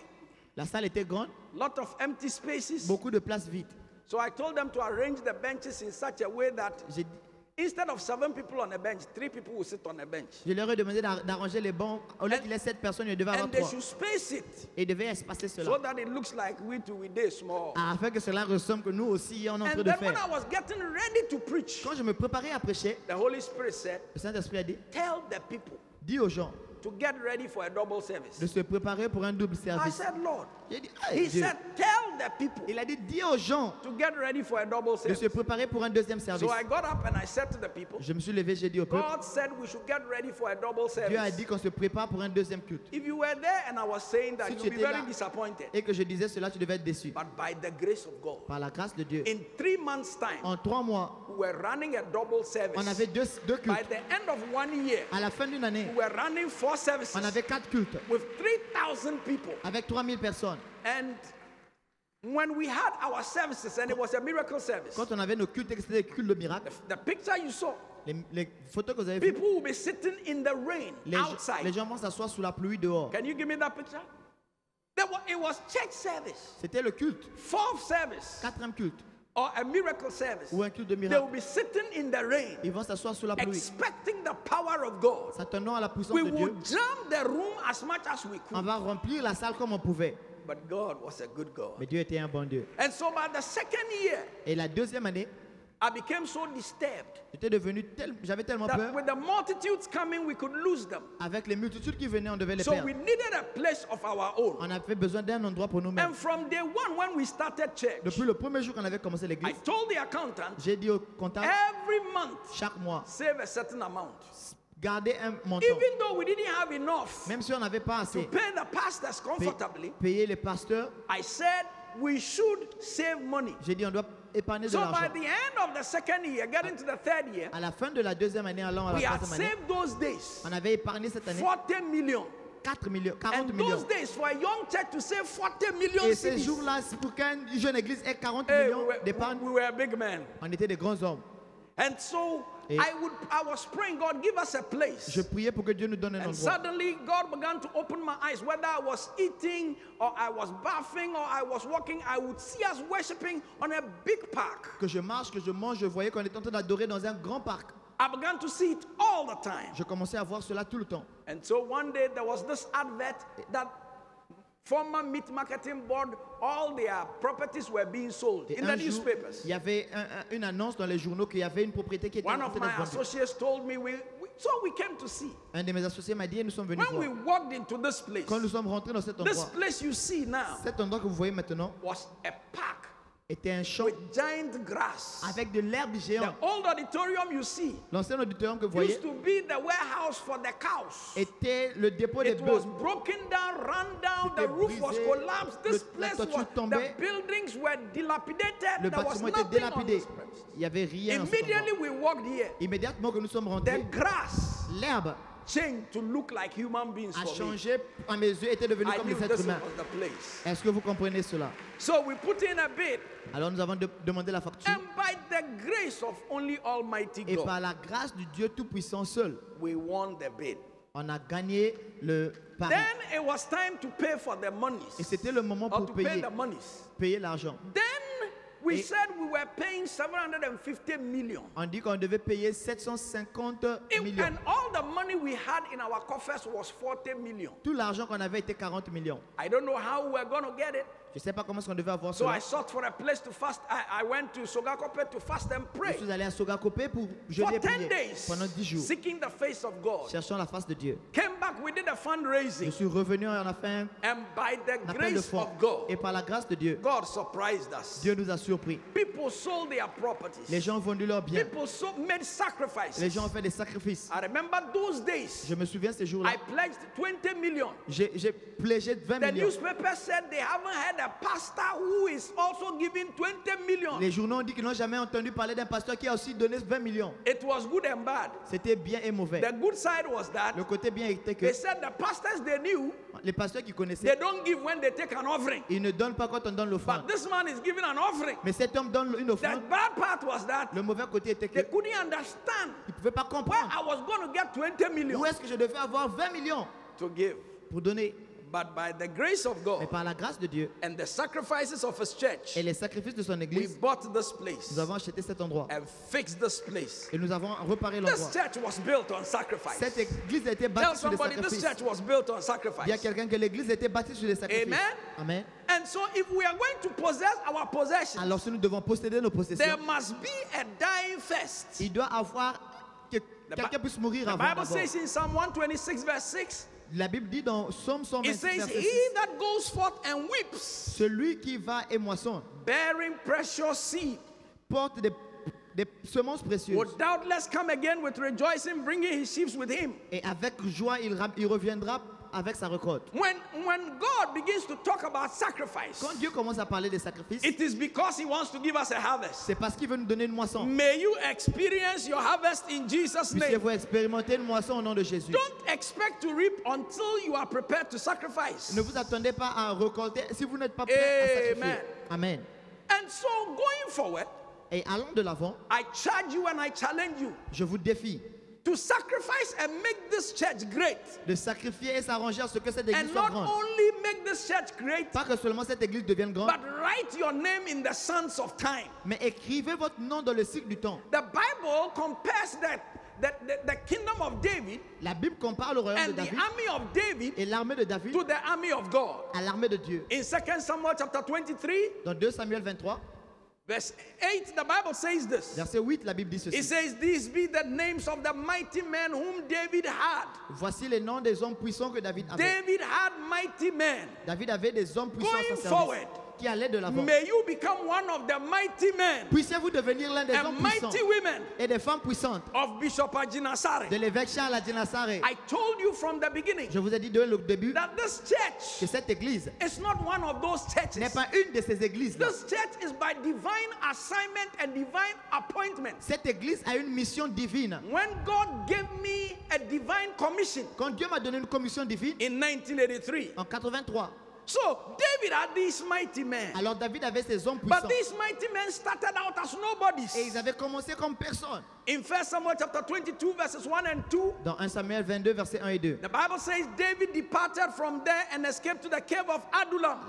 la salle était grande, lot of empty spaces. beaucoup de places vides. So I told them to arrange the benches in such a way that J'ai dit- instead of 7 people on a bench, 3 people will sit on a bench. Je leur ai demandé d'arranger les bancs. Au lieu qu'il y ait 7 personnes, il devait avoir And they 3. should space it Et il devait espacer so cela. that it looks like we too we did small. Afin que cela ressemble que nous aussi, on est en train And de then when faire. I was getting ready to preach, Quand je me préparais à prêcher, the Holy Spirit said, le Saint-Esprit a dit, tell the people dis aux gens to get ready for a double service. de se préparer pour un double I service. said, Lord. J'ai dit, He hey, Dieu. said, tell the people Il a dit, dis aux gens to get ready for a double de se service. préparer pour un deuxième service. So I got up and I said to the people, Je me suis levé, j'ai dit au peuple, God said we should get ready for a double Dieu a service. dit qu'on se prépare pour un deuxième culte. If you were there and I was saying that, Si you'll tu be étais very là disappointed. et que je disais cela, tu devais être déçu. But by the grace of God, Par la grâce de Dieu, in 3 months' time, en 3 mois, we were running a double service. on avait deux By cultes. the end of 1 year, À la fin d'une année, we were running 4 services on avait 4 cultes with 3,000 people. avec 3000 personnes. And when we had our services, and it was a miracle service, Quand on avait nos cultes, c'était des cultes de miracles. the picture you saw, Les photos que vous avez vues, people will be sitting in the rain les outside. gens vont s'asseoir sous la pluie dehors. Can you give me that picture? It was church service, C'était le culte, 4th service, 4e culte, or a miracle service. ou un culte de They will miracle. be sitting in the rain, Ils vont s'asseoir sous la pluie, expecting the power of God. s'attendant à la puissance We de Dieu. would jam the room as much as we On could. va remplir la salle comme on pouvait. But God was a good God. Mais Dieu était un bon Dieu. And so by the second year, Et la deuxième année, I became so disturbed j'avais tellement that peur. with the multitudes coming, we could lose them. Avec les multitudes qui venaient, on devait les So perdre. we needed a place of our own. On avait besoin d'un endroit pour nous-mêmes. And from day one, when we started church, Depuis le premier jour qu'on avait commencé I l'église, told the accountant, j'ai dit au comptable, every month, chaque mois, save a certain amount. gardez un montant. Even though we didn't have enough Même si on n'avait pas to assez, pay the pastors comfortably, payer les pasteurs, I said we should save money. j'ai dit on doit épargner de So by l'argent. the end of the second year, getting to the third year, À la fin de la deuxième année, allant à we la had troisième année, saved those days on avait épargné cette année 40 million. 4 millions, 40 And millions. those days, for a young church to save 40 million Et ces cedis, jours-là, c'est pour qu'une jeune église ait 40 hey, millions d'épargne, we were big men. on était des grands hommes. And so Et- I was praying, God, give us a place. Je priais pour que Dieu nous donne un And endroit. suddenly, God began to open my eyes. Whether I was eating, or I was bathing, or I was walking, I would see us worshiping on a big park. Que je marche, que je mange, je voyais qu'on était en train d'adorer dans un grand parc. I began to see it all the time. Je commençais à voir cela tout le temps. And so one day there was this advert that former meat marketing board, all their properties were being sold Et in the un jour, newspapers. il y avait une annonce dans les journaux qu'il y avait une propriété qui était en One train of d'être my vendue. associates told me, so we came to see. Un de mes associés m'a dit, et nous sommes venus When we voir. walked into this place, Quand nous sommes rentrés dans cet this endroit, place you see now cet endroit que vous voyez maintenant, was a park était un champ with giant grass. avec de l'herbe The géante. old auditorium you see L'ancien auditorium que vous voyez used to be the warehouse for the cows. était le dépôt des It was bœufs. broken down, run down, the C'était roof was brisé, collapsed. This la place toiture was, tombait. the buildings were dilapidated. Le There was bâtiment était nothing on dilapidé. this premises. Il n'y avait rien en cet endroit. Immediately we walked here. Immédiatement que nous sommes The rentrés, grass l'herbe changed to look like human beings a for me. changé à mes yeux, était devenue I comme knew des this êtres was humains. the place. Est-ce que vous comprenez cela? So we put in a bid, Alors nous avons demandé la facture and by the grace of only Almighty et God, par la grâce du Dieu Tout-Puissant seul, we won the bid. on a gagné le pari. Then it was time to pay for the monies, Et c'était le moment or pour to pay payer, the monies. payer l'argent. Then we Et- said we were paying 750 million. On dit qu'on devait payer 750 millions. And all the money we had in our coffers was 40 million. Tout l'argent qu'on avait était 40 millions. I don't know how we were going to get it. Je ne sais pas comment est-ce qu'on devait avoir So cela. I sought for a place to fast. I went to Sogakope to fast and pray Je suis allé à Sogakopé pour jeûner for et 10 prier days, pendant 10 jours, seeking the face of God. cherchant la face de Dieu. Came back, we did a Je fundraising, suis revenu, on a fait and by the un appel de grace fonds. of God, Et par la grâce de Dieu, God surprised us. Dieu nous a surpris. People sold their properties. Les gens ont vendu leurs biens. People made sacrifices. Les gens ont fait des sacrifices. I remember those days. Je me souviens ces jours-là. I pledged 20 million. J'ai pledgé 20 The millions. newspaper said they haven't had a pastor who is also giving 20 million. Les journaux ont dit qu'ils n'ont jamais entendu parler d'un pasteur qui a aussi donné 20 millions. It was good and bad. C'était bien et mauvais. The good side was that Le côté bien était que they said the pastors they knew, les pasteurs qui they connaissaient, don't give when they take an offering. ils ne donnent pas quand on donne l'offrande. But this man is giving an offering. Mais cet homme donne une The offrande. bad part was that Le mauvais côté était they qu'ils couldn't understand ne pouvaient pas where comprendre I was going to get 20 million où est-ce que je devais avoir 20 millions to give. pour donner. But by the grace of Mais God par la grâce de Dieu and the sacrifices of his church, et les sacrifices de son we église, bought this place nous avons acheté cet endroit and fixed this place. et nous avons reparé This l'endroit. church was built on sacrifice. Cette église a été Tell bâtie sur les somebody this sacrifices. church was built on Il y a sacrifice. quelqu'un que l'église a été bâtie sur les sacrifices. Amen. Amen. And so if we are going to possess our possessions, Alors si nous devons posséder nos there possessions, must be a dying first. il doit avoir que quelqu'un puisse mourir The avant Bible d'abord. says in Psalm 126 verse 6, La Bible dit dans Psaume it 126, says, verset he 6, that goes forth and weeps, celui qui va et moissonne bearing precious seed, porte des semences précieuses will doubtless come again with rejoicing, bringing his sheaves with him. et avec joie il reviendra avec sa récolte. When God begins to talk about sacrifice, Quand Dieu commence à parler des sacrifices, it is because he wants to give us a harvest. c'est parce qu'il veut nous donner une moisson. May you experience your harvest in Jesus' name. Puissiez-vous expérimenter une moisson au nom de Jésus. Don't expect to reap until you are prepared to sacrifice. Ne vous attendez pas à récolter si vous n'êtes pas prêt à sacrifier. Amen. Amen. And so going forward, Et allons de l'avant, I charge you and I challenge you je vous défie to sacrifice and make this church great. de sacrifier et s'arranger à ce que cette église And soit not grande. only make this church great, Pas que seulement cette église devienne grande, but write your name in the sands of time. mais écrivez votre nom dans le cycle du temps. The Bible compares the kingdom of David La Bible compare le royaume de and the David army of David et l'armée de David to the army of God. à l'armée de Dieu. In 2 Samuel chapter 23, Dans 2 Samuel 23, verse 8, the Bible says this. verset 8, la Bible dit It ceci. says, these be the names of the mighty men whom David had. Voici les noms des hommes puissants que David avait. David had mighty men. David avait des hommes puissants à Going son service forward, qui allaient de l'avant. may you become one of the mighty men Puissiez-vous devenir l'un des hommes and puissants mighty women et des femmes puissantes of Bishop Ajinasare. de l'évêque Charles Adjinasare. I told you from the beginning Je vous ai dit dès le début that this que church cette église is not one of those n'est churches. pas une de ces églises-là. This church is by divine assignment and divine appointment. Cette église a une mission divine. When God gave me a divine commission Quand Dieu m'a donné une commission divine in 1983, en 83, so David had these mighty men. alors David avait ses hommes But puissants these mighty men started out as nobodies. et ils avaient commencé comme personne. In 1 Samuel chapter 22 verses 1 and 2, Dans 1 Samuel 22, versets 1 et 2, the Bible says David departed from there and escaped to the cave of Adullam.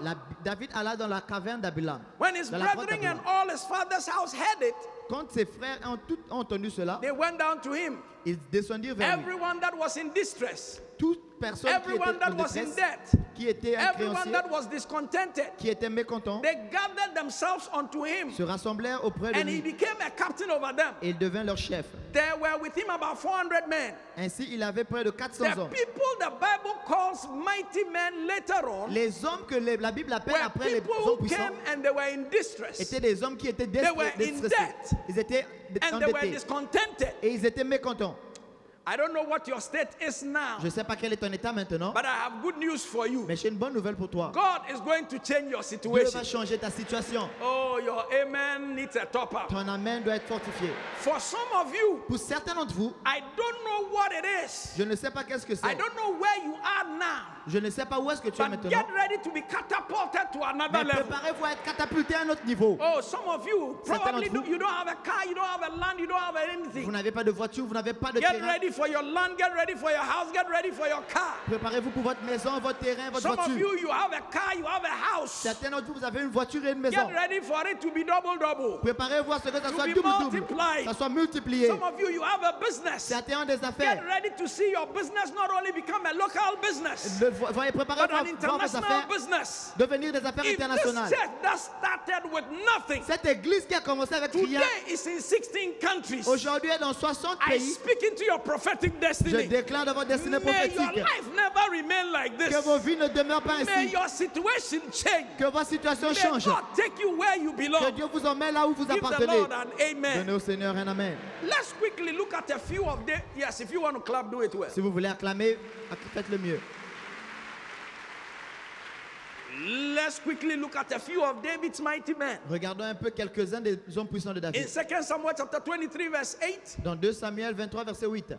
David alla dans la caverne d'Abilam. When his Dans la grotte brethren and d'Abilam. all his father's house heard it, Quand ses frères ont entendu cela, they went down to him. ils descendirent vers lui. Everyone that was in distress, Toute personne qui everyone était en that was in détresse, debt, qui était un everyone créancier, that was discontented, qui était mécontent, they gathered themselves unto him, se rassemblèrent auprès de and he lui became a captain over them. et il devint leur chef. There were with him about 400 men. Ainsi, il avait près de 400 The hommes. people the Bible calls mighty men later on Les hommes que la Bible appelle were après les people hommes who puissants came and they were in distress, étaient des hommes qui étaient They were in distressés. debt. Ils étaient and they were endettés discontented. et ils étaient mécontents. I don't know what your state is now, Je ne sais pas quel est ton état maintenant, but I have good news for you. mais j'ai une bonne nouvelle pour toi. God is going to change your Dieu situation. va changer ta situation. Oh, your amen needs a top up. Ton amen doit être fortifié. For some of you, Pour certains d'entre vous, I don't know what it is. je ne sais pas qu'est-ce que I c'est. don't know where you are now. Je ne sais pas où est-ce que tu es But maintenant. get ready to be catapulted to another Mais level. préparez-vous à être catapulté à un autre niveau. Oh, some of you probably d'entre vous- you don't have a car, you don't have a land, you don't have Vous anything. n'avez pas de voiture, vous n'avez pas de Get terrain. ready for your land, get ready for your house, get ready for your car. Préparez-vous pour votre maison, votre terrain, votre Some of voiture. you have a car, you have a house. Certains d'entre vous, vous avez une voiture et une maison. Get ready for it to be double. Préparez-vous à ce que ça To soit be double-double. multiplied. Ça soit multiplié. Some of you have a business. Certains ont des Get affaires. ready to see your business not only become a local business, Voyez, but préparez-vous an à voir vos international affaires business. devenir des affaires If this internationales. church that started with nothing, Cette église qui a commencé avec rien, today is in 16 countries. aujourd'hui est dans 60 I pays. speak into your prophetic Je destiny. déclare dans votre destinée May your prophétique life never remain like que this. vos vies ne demeurent pas May ainsi. your situation change. Que votre situation May change. God take you where you Que belong. Dieu vous emmène là où vous Give the appartenez. Lord an amen. Donnez au Seigneur un amen. Let's quickly look at a few of them. Yes, if you want to clap, do it well. Si vous voulez acclamer, faites le mieux. Let's quickly look at a few of David's mighty men. Regardons un peu quelques-uns des hommes puissants de In David. 2 Samuel chapter 23, verse 8. Dans 2 Samuel 23, verset 8.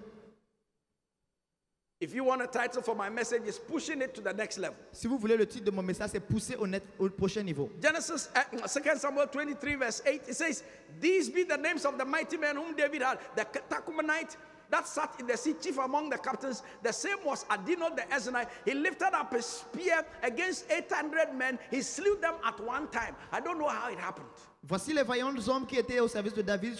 If you want a title for my message, it's pushing it to the next level. Si vous voulez, le titre de mon message, c'est pousser au prochain niveau. Genesis 2 Samuel 23, verse 8. It says, "These be the names of the mighty men whom David had. The Tacumanite that sat in the sea, chief among the captains. The same was Adino the Ezonite. He lifted up a spear against 800 men. He slew them at one time." I don't know how it happened. Voici les vaillants hommes qui étaient au service de David.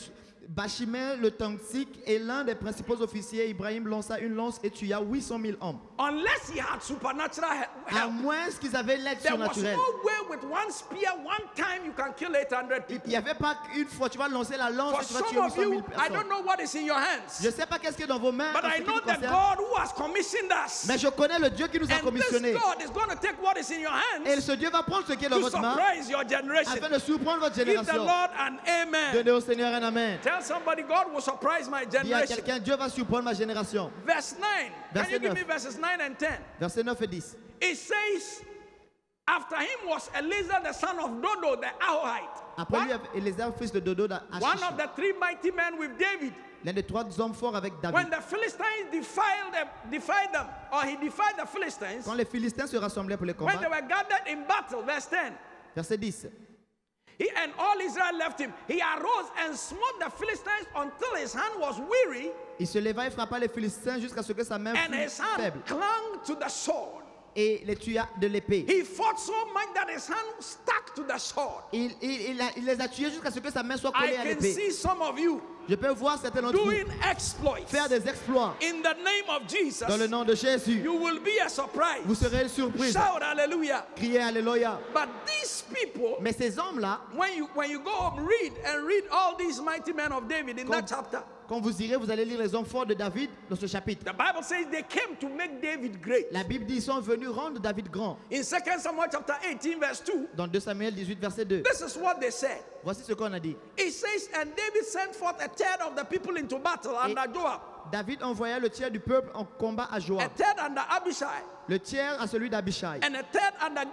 Bachimel le Tantique et l'un des principaux officiers, Ibrahim, lança une lance et tua 800 000 hommes. Unless he had supernatural À help. moins qu'ils avaient l'aide There was surnaturelle. no way with one spear, one time you can kill 800 people. Il n'y avait pas qu'une fois, tu vas lancer la lance For et tu vas some tuer of 800 000 you, I personnes. don't know what is in your hands, Je ne sais pas qu'est-ce qui est dans vos mains, but en ce I qui know nous the concerne, God who has commissioned us. mais je connais le Dieu qui nous a And this commissionné. God is going to take what is in your Et hands ce Dieu va prendre ce qui est dans to votre main surprise your generation. afin de surprendre votre Give the génération. Lord an amen. Donnez au Seigneur un amen. Tell somebody, God will surprise my Dis à generation. quelqu'un, Dieu va surprendre ma génération. Verse 9. Can Verset you give 9. me verses 9 and 10? Versets 9 et 10. It says, after him was Eleazar the son of Dodo the Ahohite. Après lui, Éléazar, fils de Dodo d'Achish, One of the three mighty men with David. l'un des 3 hommes forts avec When David. the Philistines defied them, or he defied the Philistines, Quand les Philistins se rassemblaient pour les when they combats, were gathered in battle, verse 10, verset 10. he and all Israel left him. He arose and smote the Philistines until his hand was weary Il se leva et frappa les Philistins jusqu'à ce que sa main and fût his hand faible clung to the sword. et les tua de l'épée. He fought so much that his hand stuck to the sword. Il les a tués jusqu'à ce que sa main soit collée I à can l'épée. see some of you Je peux voir certains d'entre vous doing exploits. faire des exploits In the name of Jesus, dans le nom de Jésus. you will be a surprise. Vous serez surpris. Shout hallelujah. Criez Alléluia. But these people, Mais ces hommes-là, when you go home, read all these mighty men of David in that chapter. quand vous irez, vous allez lire les hommes forts de David dans ce chapitre. The Bible says they came to make David great. La Bible dit qu'ils sont venus rendre David grand. In 2 Samuel chapter 18, verse 2, Dans 2 Samuel 18, verset 2. this is what they said. Voici ce qu'on a dit. It says, and David sent forth a third of the people into battle under Joab, David envoya le tiers du peuple en combat à a Joab, third under Abishai, le tiers à celui d'Abishai and a third under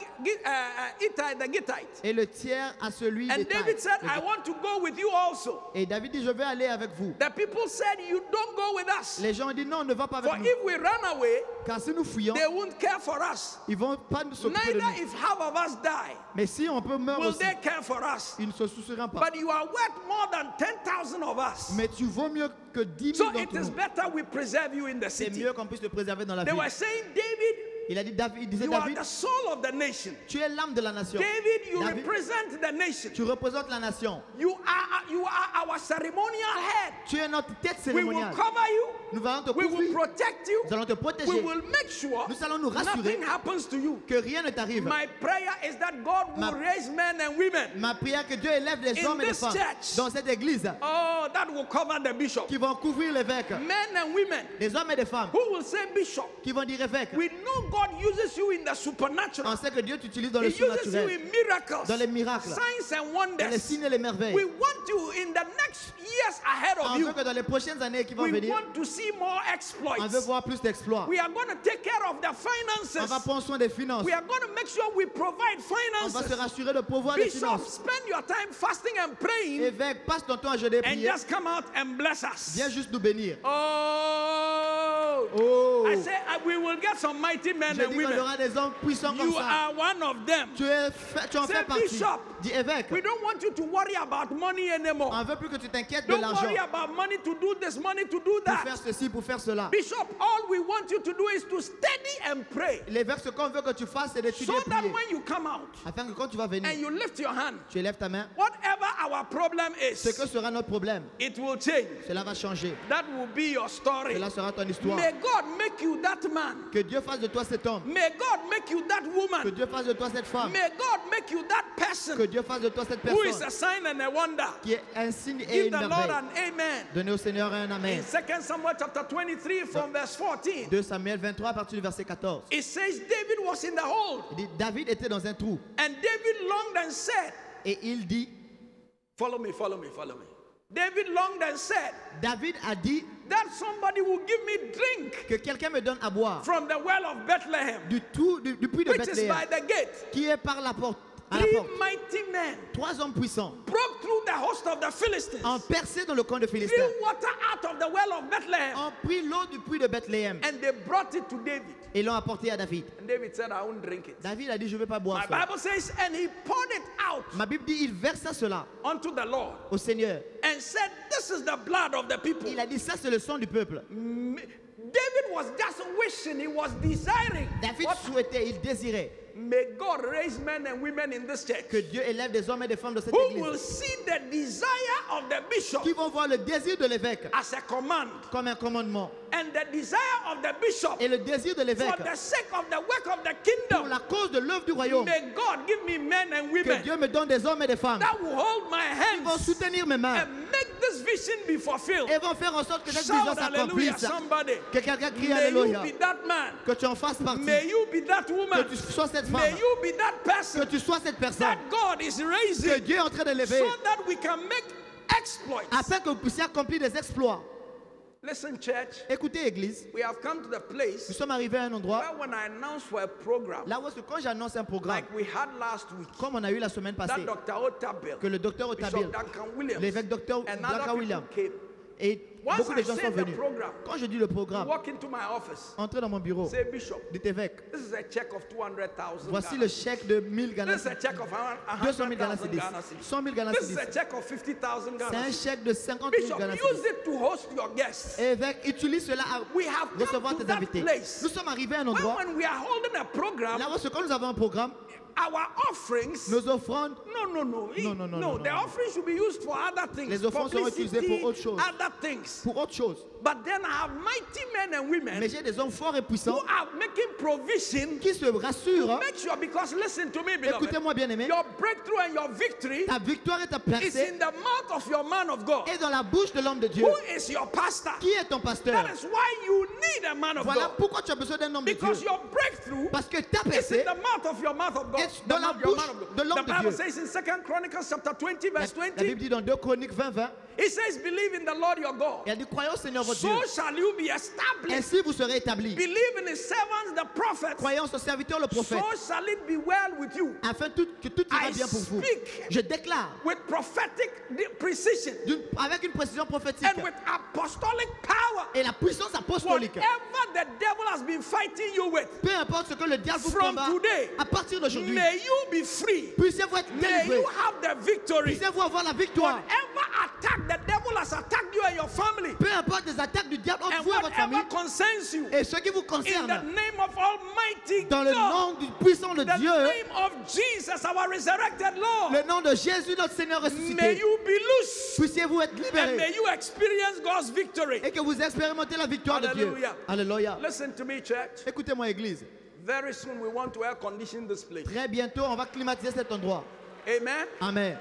Ittai the Gittite. et le tiers à celui And d'Étai. David said, I want to go with you also. Et David dit, je vais aller avec vous. The people said, you don't go with us. Les gens ont dit, non, on ne va pas For avec nous. if we run away, Car si nous fuyons, they won't care for us. ils vont pas nous s'occuper de Neither nous. if half of us die, Mais si on peut mourir will aussi, they care for us. ils ne se soucieront pas. But you are worth more than 10,000 of us. Mais tu vaux mieux que 10 So 000 it d'entre is nous. better we preserve you in the C'est city. mieux qu'on puisse te préserver dans la They ville. were saying, David, Il a dit, David, il disait, you are David, the soul of the nation. tu es l'âme de la nation. David, you David, represent the nation. tu représentes la nation. You are our ceremonial head. Tu es notre tête We will cérémoniale. cover you. Nous allons te We will couvrir. protect you. Nous allons te We protéger. will make sure Nous allons nous rassurer nothing happens to you. que rien ne t'arrive. My prayer is that God will Ma- raise men and women, Ma prière que Dieu élève les In hommes et les this femmes church. dans cette église oh, that will cover the bishop. qui vont couvrir l'évêque. Men and women Des hommes et des femmes who will say, Bishop, qui vont dire évêque. we know God uses you in the supernatural. On sait que Dieu t'utilise dans He le uses you surnaturel, in miracles, dans les miracles, signs and dans les wonders. signes et les merveilles. We want you in the next years ahead On of you. veut que dans les prochaines années qui vont We venir, want to see more exploits. on veut voir plus d'exploits. We are going to take care of the On va finances. prendre soin des finances. We are going to make sure we provide On va se finances. rassurer de pouvoir des Bishop, finances. spend your time fasting and praying Évêque, passe ton temps à jeûner et and prier. just come out and bless us. Viens juste nous bénir. Oh, Oh, I say we will get some mighty men je and dis qu'on women. aura des hommes puissants comme You ça. are one of them. Tu en Say, fais partie. Bishop, Dis évêque, we don't want you to worry about money anymore. on ne veut plus que tu t'inquiètes de Don't l'argent worry about money to do this, money to do pour faire that. ceci, pour faire cela. Bishop, all we want you to do is to study and pray. L'évêque, ce qu'on veut que tu fasses, c'est d'étudier So et that prier. when you come out Afin que quand tu vas venir, and you lift your hand, tu élèves ta main. whatever our problem Ce que is, sera notre problème, it will change. cela va changer. That will be your story. Cela sera ton histoire. May God make you that man. Que Dieu fasse de toi cet homme. May God make you that Que woman. Dieu fasse de toi cette femme. May God make you that Que person Dieu fasse de toi cette who is personne a sign and a wonder. qui est un signe et Give une the Lord merveille. an amen. Donnez au Seigneur un In amen. 2 Samuel chapter 23 from verse 14, 2 Samuel 23 à partir du verset 14. it says David was in the hole, Il dit, David était dans un trou. and David longed and said, Et il dit, follow me, follow me, follow me. David longed and said David a dit that somebody will give me drink que quelqu'un me donne à boire from the well of Bethlehem, du puits de which is by Bethléem, the gate. qui est par la porte. À la 3 porte. mighty men 3 hommes puissants broke through the host of the Philistines, ont percé dans le camp de Philistins, drew water out of the well of Bethlehem, ont pris l'eau du puits de Bethléem and they brought it to David. et l'ont apporté à David. And David said, I won't drink it. David a dit, je ne vais pas boire My ça. Bible says, and he poured it out Ma Bible dit, il versa cela unto the Lord au Seigneur. and said, this is the blood of the people. Il a dit, ça c'est le sang du peuple. David was just wishing, he was desiring. David What? souhaitait, il désirait May God raise men and women in this church que Dieu élève des hommes et des femmes dans cette who will église see the desire of the bishop qui vont voir le désir de l'évêque as a command comme un commandement and the desire of the bishop et le désir de l'évêque for the sake of the work of the pour kingdom. la cause de l'œuvre du royaume. May God give me men and Que women Dieu me donne des hommes et des femmes that will hold my qui vont hands soutenir mes mains and make this vision be fulfilled. et vont faire en sorte que cette vision Shout hallelujah, s'accomplisse. somebody. Que quelqu'un crie May you Alléluia. be that man. Que tu en fasses partie. May you be that Que woman. tu sois cette May femme. you be that Que person tu sois cette personne that God is que raising Dieu est en train de lever so that we can make exploits. afin que vous puissiez accomplir des exploits. Listen, church, Écoutez, Église, we have come to the nous place sommes arrivés à un endroit where when I announce for a program, là où est-ce que quand j'annonce un programme, like we had last week, comme on a eu la semaine passée, that Dr. Otabil, que le docteur Otabil, Bishop Duncan Williams, l'évêque docteur and Duncan other Williams people came. et Once beaucoup de I gens say sont the venus. program, Quand je dis le programme, walk into my office, entrez dans mon bureau, say, Bishop, dites évêque, this is a check of 200,000 voici le Ghana. chèque de 1000 Ghana This is a check of 200 000 Ghana 100,000 cedis, Ghana cedis. 100 000 Ghana This is cedis. a check of 50,000 C'est Ghana un cedis. chèque de 50 000 Bishop, Ghana use cedis. it to host your guests. Évêque, utilise cela à We have come recevoir to tes that invités. place Nous sommes arrivés à un where endroit when we are holding a program, là où est-ce que quand nous avons un programme, our offerings, nos offrandes, no. No. The offerings should be used for other things. Les offrandes seront utilisées pour autre chose. Other things. pour autre chose. But then I have mighty men and women Mais j'ai des hommes forts et who puissants are making provision qui se rassurent. make sure, because listen to me, beloved, Écoutez-moi bien aimé, your breakthrough and your victory ta victoire et ta is percée in the mouth of your man of God. est dans la bouche de l'homme de Dieu. Who is your pastor? Qui est ton pasteur? That is why you need a man of Voilà God. pourquoi tu as besoin d'un homme de Because Dieu. your breakthrough Parce que ta is in percée, the mouth of your mouth of God. est dans la The man bouche of God. de l'homme The de Bible Dieu. says in 2 Chronicles chapter 20 verse la 20, Bible dit dans 2 Chroniques 20, it says, believe in the Lord your God. il a dit, croyez au Seigneur votre Dieu. So shall you be established. Ainsi vous serez établis. Believe in his servants, the prophets. Croyez en son serviteur le prophète. So shall it be well with you. Afin que tout ira I bien pour vous. speak Je déclare with prophetic precision avec une précision prophétique and with apostolic power. et la puissance apostolique. Whatever the devil has been fighting you with, Peu importe ce que le diable vous from combat, today, à partir d'aujourd'hui, may you be free. puissiez-vous être May délivrés. you have the victory. Puissiez-vous avoir la victoire. Whatever attack the devil devil has attacked you and your family, peu importe les attaques du diable entre and vous et votre famille, whatever concerns you, et ce qui vous in the concerne, name of Almighty dans le God, nom du puissant de the Dieu, name of Jesus, our resurrected Lord, le nom de Jésus, notre Seigneur may ressuscité, you be loose puissiez-vous être and libérés may you experience God's victory. et que vous expérimentez la victoire de Dieu. Alléluia. Alléluia. Listen to me, church. Écoutez-moi, Église. Very soon we want to air condition this place. Très bientôt, on va climatiser cet endroit. Amen. Amen.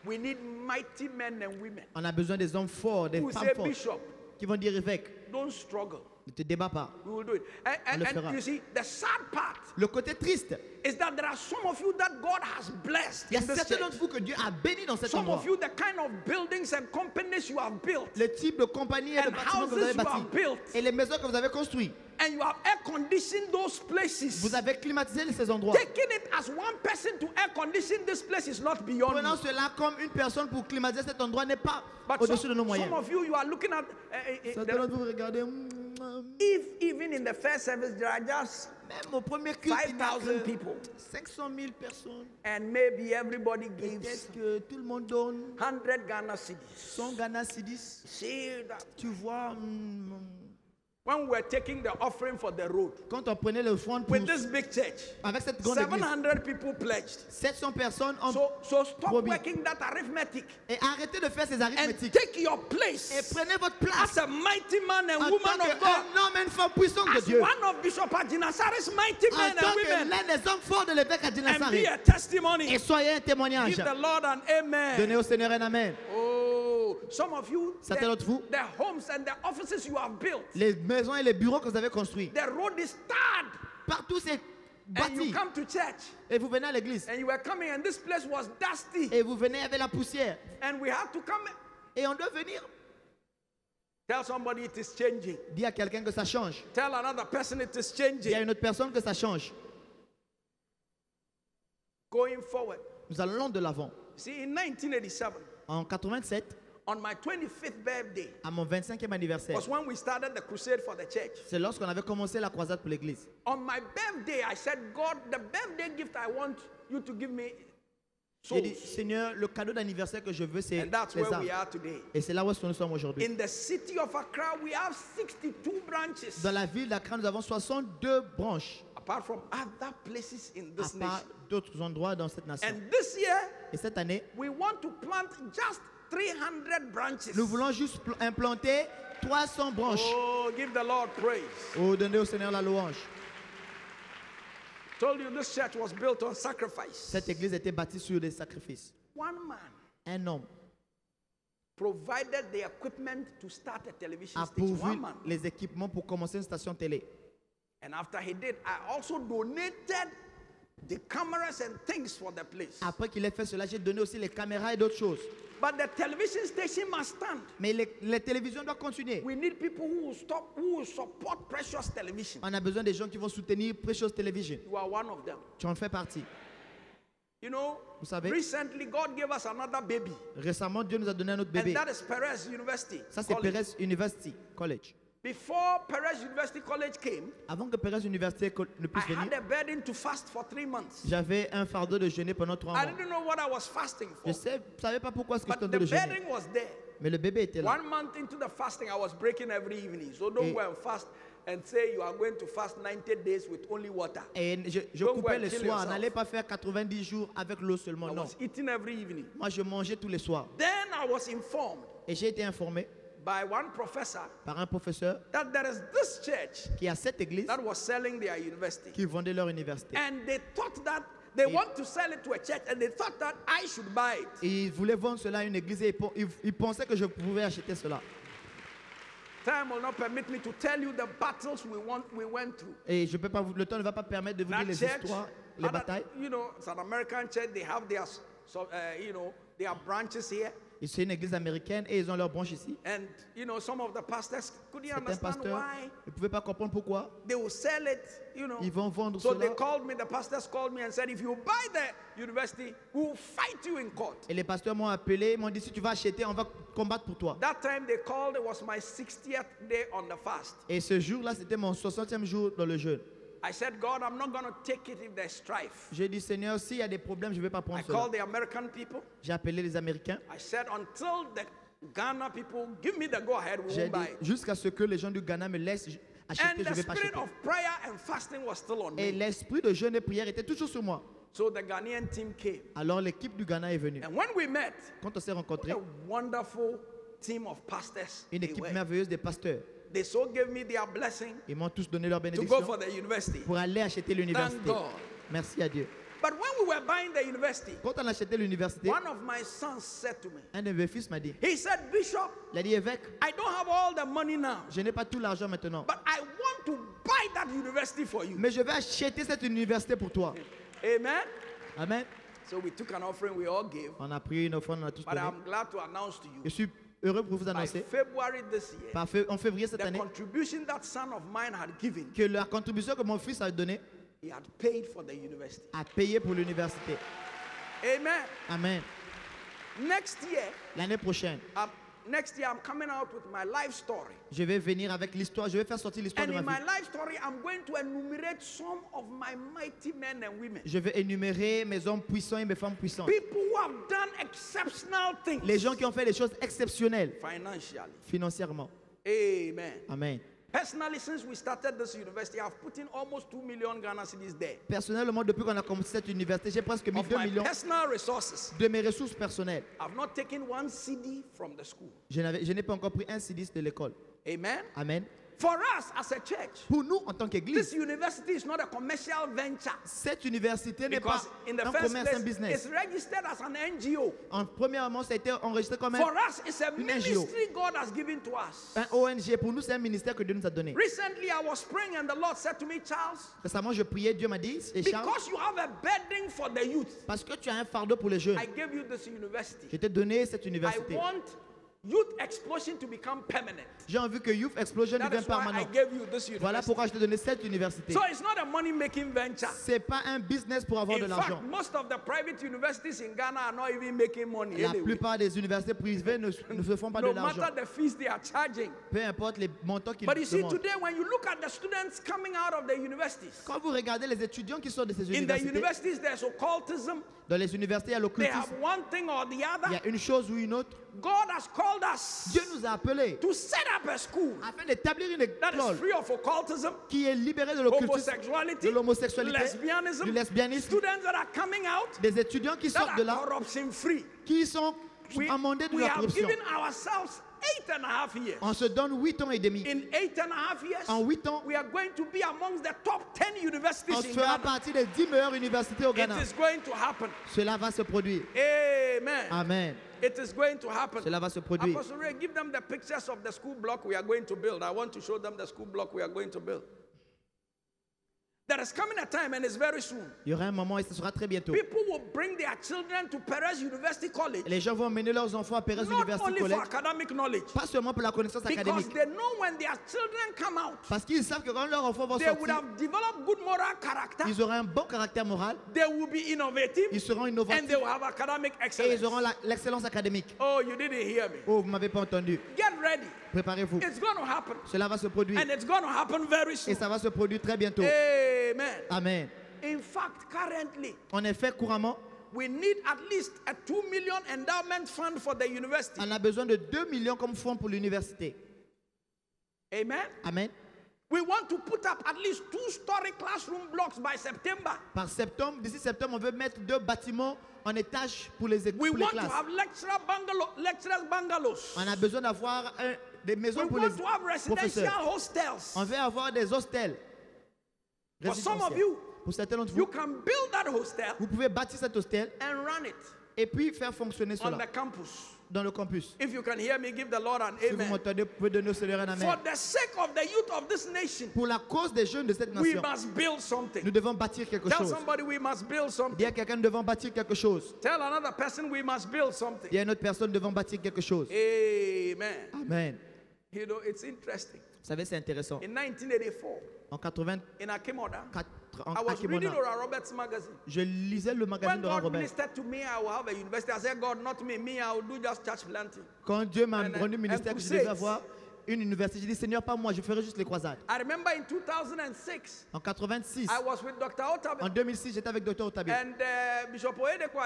We need mighty men and women On a besoin des hommes forts, des who femmes say, fortes, Bishop, qui vont dire évêque, don't struggle. ne te débats pas. We will do it. And, le and fera. you see, the sad part Le côté triste, is that there are some of you that God has blessed il y a in this certains church. d'entre vous que Dieu a bénis dans cet Some endroit. of you, the kind of buildings and companies you have built, Le type de compagnie et de and bâtiments que vous avez houses you bâtis have built, et les maisons que vous avez construites. and you have air conditioned those places. Vous avez climatisé ces endroits. Taking it as one person to air condition this place is not beyond Prenant me. cela comme une personne pour climatiser cet endroit n'est pas But au-dessus de nos moyens. some of you are looking at Certains d'entre vous regardez, if even in the first service there are just même au premier culte, il n'y a 5,000 que people, 500 000 personnes. and maybe everybody gives Peut-être que tout le monde donne 100 Ghana cedis. 100 Ghana cedis. See that? Tu vois, When we were taking the offering for the road quand on prenait le offrande pour, with this big church, avec cette grande église, 700 people pledged. 700 personnes ont So stop promis. working that arithmetic Et arrêtez de faire ces and arithmétiques. take your Et place prenez votre place as a mighty man and en woman tant of God, qu'un homme et une femme puissante de as Dieu. one of Bishop Ajinasari's mighty En men tant and que women, l'un des hommes forts de l'évêque à and be Dinassari. a testimony. Et soyez un témoignage. Give the Lord an amen. Donnez au Seigneur un amen. Oh, some of you, Certains d'entre vous, the homes and the offices you have built, les maisons et les bureaux que vous avez construits, the road is tarred, partout c'est and you bâti. come to church, Et vous venez à l'église. and you were coming, and this place was dusty, Et vous venez avec la poussière. and we had to come. Et on doit venir. Tell somebody it is changing. Dis à quelqu'un que ça change. Tell another person it is Dis à changing. une autre personne que ça change. Going forward. Nous allons de l'avant. See, in 1987, En 87, on my 25th birthday, à mon 25e anniversaire, was when we started the crusade for the church. c'est lorsqu'on avait commencé la croisade pour l'église. On my birthday, I said, God, the birthday gift I want you to give me J'ai dit, souls. Seigneur, le cadeau d'anniversaire que je veux, c'est And that's les where âmes. we are today. Et c'est là où est-ce que nous sommes aujourd'hui. In the city of Accra, we have 62 branches, Dans la ville d'Accra, nous avons 62 branches, apart from other places in à this part nation. d'autres endroits dans cette nation. And this year, Et cette année, we want to plant just 300 branches. nous voulons juste implanter 300 branches. Oh, give the Lord praise. Oh, donnez au Seigneur la louange. Told you this church was built on sacrifice. Cette église était bâtie sur des sacrifices. One man Un homme provided the equipment to start a television a station. pourvu One man. les équipements pour commencer une station télé. And after he did, I also donated the cameras and things for the place. Après qu'il ait fait cela, j'ai donné aussi les caméras et d'autres choses. But the television station must stand. Mais les télévisions doivent continuer. We need people who will support Precious Television. On a besoin des gens qui vont soutenir Precious Television. You are one of them. Tu en fais partie. You know, Vous savez, recently God gave us another baby. récemment, Dieu nous a donné un autre bébé. And that is Perez University. Ça, c'est College. Perez University College. Before Perez University College came, Avant que Perez University ne I puisse had venir, a burden to fast for 3 months. j'avais un fardeau de jeûner pendant 3 I mois. didn't know what I was fasting Je for. ne savais pas pourquoi est-ce que But j'étais en the train de jeûner. burden was there. Mais le bébé était là. 1 month into the fasting, I was breaking every evening. So don't Et- go and fast and say you are going to fast 90 days with only water. Et je Don't go coupais and le kill soir. yourself. N'allez pas faire 90 jours avec l'eau seulement. I Non. was eating every evening. Moi, je mangeais tous les soirs. Then I was informed Et j'ai été informé by one professor par un professeur that there is this church qui a cette église that was selling their university. qui vendait leur université. And they thought that they want to sell it to a church and they thought that I should buy it. Et ils voulaient vendre cela à une église et ils pensaient que je pouvais acheter cela. Time will not permit me to tell you the battles we went through. Et je peux pas le temps ne va pas permettre de vous dire That les church, histoires, les batailles. you know, it's an American church. They have their, their branches here. Et c'est une église américaine et ils ont leur branche ici. And you know, some of the pastors couldn't Certains understand pasteurs why ne pouvaient pas comprendre pourquoi. they will sell it. You know, Ils vont vendre so they cela. called me. The pastors called me and said, "If you buy the university, we will fight you in court." Et les pasteurs m'ont appelé, ils m'ont dit si tu vas acheter, on va combattre pour toi. That time they called. It was my 60th day on the fast. Et ce jour-là, c'était mon 60e jour dans le jeûne. I said, God, I'm not going to take it if there's strife. J'ai dit, Seigneur, s'il y a des problèmes, je ne vais pas I prendre called cela. the American people. J'ai appelé les Américains. I said, until the Ghana people give me the go-ahead, we J'ai won't dit, buy it. jusqu'à ce que les gens du Ghana me laissent acheter, And je ne the vais pas spirit acheter. of prayer and fasting was still on Et me. l'esprit de jeûne et prière était toujours sur moi. So the Ghanaian team came. Alors l'équipe du Ghana est venue. And when we met, Quand on s'est rencontrés, a wonderful team of pastors. une They équipe were. merveilleuse des pasteurs, They so gave me their blessing ils m'ont tous donné leur to go bénédiction for the university. pour aller acheter l'université. God. Merci à Dieu. But when we were buying the university, Quand on a acheté l'université, one of my sons said to me, un de mes fils m'a dit, he said, Bishop, il a dit, évêque, I don't have all the money now, je n'ai pas tout l'argent maintenant, but I want to buy that university for you. mais je vais acheter cette université pour toi. Amen. Amen. So we took an offering, we all gave. On a pris une offrande, on a tous But donné. I'm glad to announce to Je you, suis heureux pour vous by annoncer, February this year, en février cette the année, contribution that son of mine had given, que la contribution que mon fils a donnée he had paid for the university. a payé pour l'université. Amen. Amen. Next year, L'année prochaine, I'm coming out with my life story. je vais venir avec l'histoire, je vais faire sortir l'histoire And de in ma my vie. life story, I'm going to enumerate some of my mighty men and women. Je vais énumérer mes hommes puissants et mes femmes puissantes. People who have done exceptional things Les gens qui ont fait des choses exceptionnelles financially. financièrement. Amen. Amen. Personally, since we started this university, I've put in almost 2 million Ghana cedis there. Personnellement, depuis qu'on a commencé cette université, j'ai presque mis Of 2 my millions personal resources. de mes ressources personnelles. I've not taken one CD from the school. Je n'ai pas encore pris un CD de l'école. Amen. Amen. For us as a church, Pour nous, en tant this qu'église, university is not a commercial venture. cette université n'est pas Because in the un first commerce, un place, business. it's registered as an NGO. Premièrement, ça a été enregistré comme For us, it's a une ministry God has given to us. un ONG. Pour nous, c'est un ministère que Dieu nous a donné. Recently, I was praying and the Lord said to me, Charles, Récemment, je priais, Dieu m'a dit, et Charles, because you have a burden for the youth, parce que tu as un fardeau pour les jeunes, I gave you this university. je t'ai donné cette I université. want youth explosion to become permanent. J'ai envie que Youth Explosion That devienne is why I permanent. gave you this Voilà university. pourquoi je t'ai donné cette université. So it's not a money-making venture. C'est pas un business pour avoir de In l'argent. fact, most of the private universities in Ghana are not even making money La anyway. plupart des universités privées ne se font pas de No l'argent. matter the fees they are charging. Peu importe les montants qu'ils But you see, demandent. today, when you look at the students coming out of the universities, Quand vous regardez les étudiants qui sortent de ces in the universités, universities there's occultism. dans les universités, il y a They have l'occultisme. one thing or the Il y other. a une chose ou une autre. God has called us Dieu nous a appelés to set up a school afin d'établir une that is école free of occultism, qui est libérée de l'occultisme, homosexuality, de l'homosexualité, lesbianism, du lesbianisme, students that are coming out des étudiants qui that sortent de are là, corruption free. qui sont amendés de We la have corruption. given ourselves 8.5 years. On se donne 8 ans et demi. In 8.5 years, En 8 ans, we are going to be amongst the top 10 universities on in fera Ghana. partie des 10 meilleures universités au It Ghana. is going to happen. Cela va se produire. Amen. Amen. It is going to happen. Cela va se produire. Apostle Ray, give them the pictures of the school block we are going to build. I want to show them the school block we are going to build. There is coming a time, and it's very soon. Il y aura un moment et ce sera très bientôt. People will bring their children to Perez University College, Les gens vont mener leurs enfants à Perez not University only for College, academic knowledge, pas seulement pour la connaissance because académique, they know when their children come out, parce qu'ils savent que quand leurs enfants vont they would sortir, have developed good moral character, ils auront un bon caractère moral, they will be innovative, ils seront and innovatifs they will have academic et excellence. ils auront l'excellence académique. Oh, you didn't hear me. Oh, vous ne m'avez pas entendu. Get ready. Préparez-vous. It's going to happen. Cela va se produire And it's going to happen very et soon. ça va se produire très bientôt. Amen. Amen. In fact, currently, En effet, couramment, we need at least a 2 million endowment fund for the university. on a besoin de 2 millions comme fonds pour l'université. Amen. Amen. We want to put up at least 2-story classroom blocks by September. Par septembre, d'ici septembre, on veut mettre 2 bâtiments en étage pour les, We pour les want to classes. have lecturers bungalows. On a besoin d'avoir des We maisons pour les want to have residential professeurs. hostels. On veut avoir des hostels. For some of résidentiels. you, Pour certains d'entre you vous, can build that hostel vous pouvez bâtir cet hostel and run it et puis faire fonctionner on cela the campus. dans le campus. If you can hear me, give the Lord an Si vous amen. m'entendez, vous pouvez donner au Seigneur un For amen. the sake of the youth of this nation, Pour la cause des jeunes de cette we nation, must build something. nous devons bâtir quelque Tell chose. somebody we must build something. Dis à quelqu'un, nous devons bâtir quelque chose. Tell another person we must build something. Dis à une autre personne, nous devons bâtir quelque chose. Amen. Amen. You know, it's interesting. Vous savez, c'est intéressant. In 1984, En 84, in Akimoda, en I was reading Akimona, Ora Roberts magazine. je lisais le magazine When de Laurent God Robert. ministered to me, I will have a university. I said, God, not me. Me, I will do just church planting. Quand Dieu m'a And rendu ministère que je devais crusades. avoir, une université. J'ai dit, Seigneur, pas moi, je ferai juste les croisades. I remember in 2006, En 86, I was with Dr. en Otabil 2006, j'étais avec Dr. Otabil, and Bishop Oyedepo,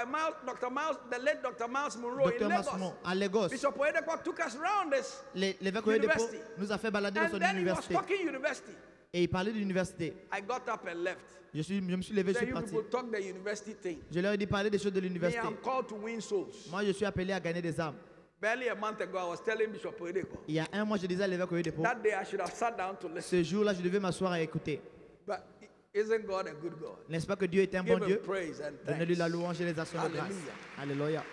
Dr. Miles, the late Dr. Miles Monroe in Dr. Lagos. Masmon, à Lagos. Bishop Oyedepo took us around this, L'évêque Oyedepo University. nous a fait balader dans and son then he was université. talking university. Et il parlait de l'université. I got up and left. Je me suis levé, je Then suis you parti. people talk the university thing. Je leur ai dit parler des choses de Me, l'université. I'm called to win souls. Moi, je suis appelé à gagner des âmes. Barely a month ago, I was telling Bishop Oyedepo Il y a un mois, je disais à l'évêque Oyedepo, that day I should have sat down to listen. ce jour-là, je devais m'asseoir et écouter. But isn't God a good God? N'est-ce pas que Dieu est un Give bon him Dieu? praise and Donnez-lui la thanks. louange et les actions de grâce. Alléluia. Alléluia.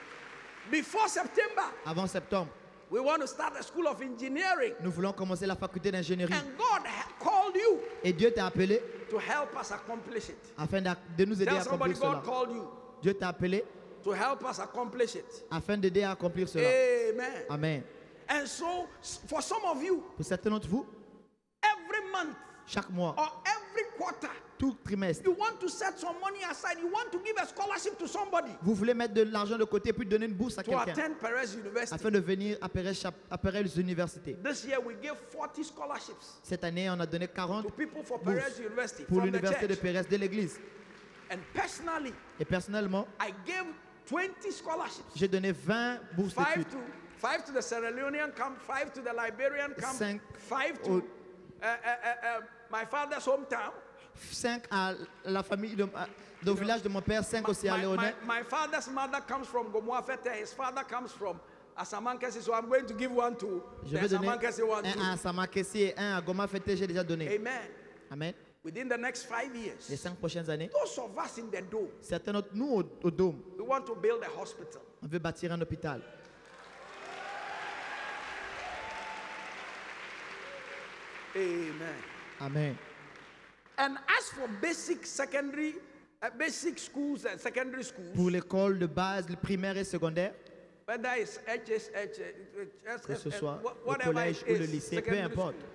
Before September, Avant septembre, we want to start a school of engineering. nous voulons commencer la faculté d'ingénierie. And God called you Et Dieu t'a appelé to help us accomplish it. afin de nous aider à Tell somebody accomplir God cela. called you Dieu t'a appelé to help us accomplish it. afin d'aider à accomplir cela. Amen. Amen. And so, for some of you, Pour certains d'entre vous, every month chaque mois, or every quarter, tout trimestre, you want to set some money aside. You want to give a scholarship to somebody vous voulez mettre de l'argent de côté puis donner une bourse à to quelqu'un attend Perez University. afin de venir à Perez Université. This year we gave 40 scholarships Cette année, on a donné 40 to people for bourses Perez University pour from the l'université de church. Perez de l'église. And personally, Et personnellement, I gave 20 scholarships. j'ai donné 20 bourses d'études. Five to the Sierra Leonean camp, 5 to the Liberian camp, Cinq 5 to my father's hometown. 5 à la famille, au village de mon père, 5 au Sierra Leone. My father's mother comes from Gomoafete. His father comes from Asamankesi. So I'm going to give one to Je the vais donner Asamankesi one un too. à Samakessi et un à Goma Fete, j'ai déjà donné. Amen. Amen. Within the next 5 Les years, 5 prochaines années, those of us in the dome, certains d'entre nous au Dôme, we want to build a hospital. on veut bâtir un hôpital. Amen. Amen. And as for basic schools and secondary schools, Pour l'école de base, le primaire et secondaire, whether it's que ce soit au whatever collège it ou le is, lycée, peu secondary importe. school,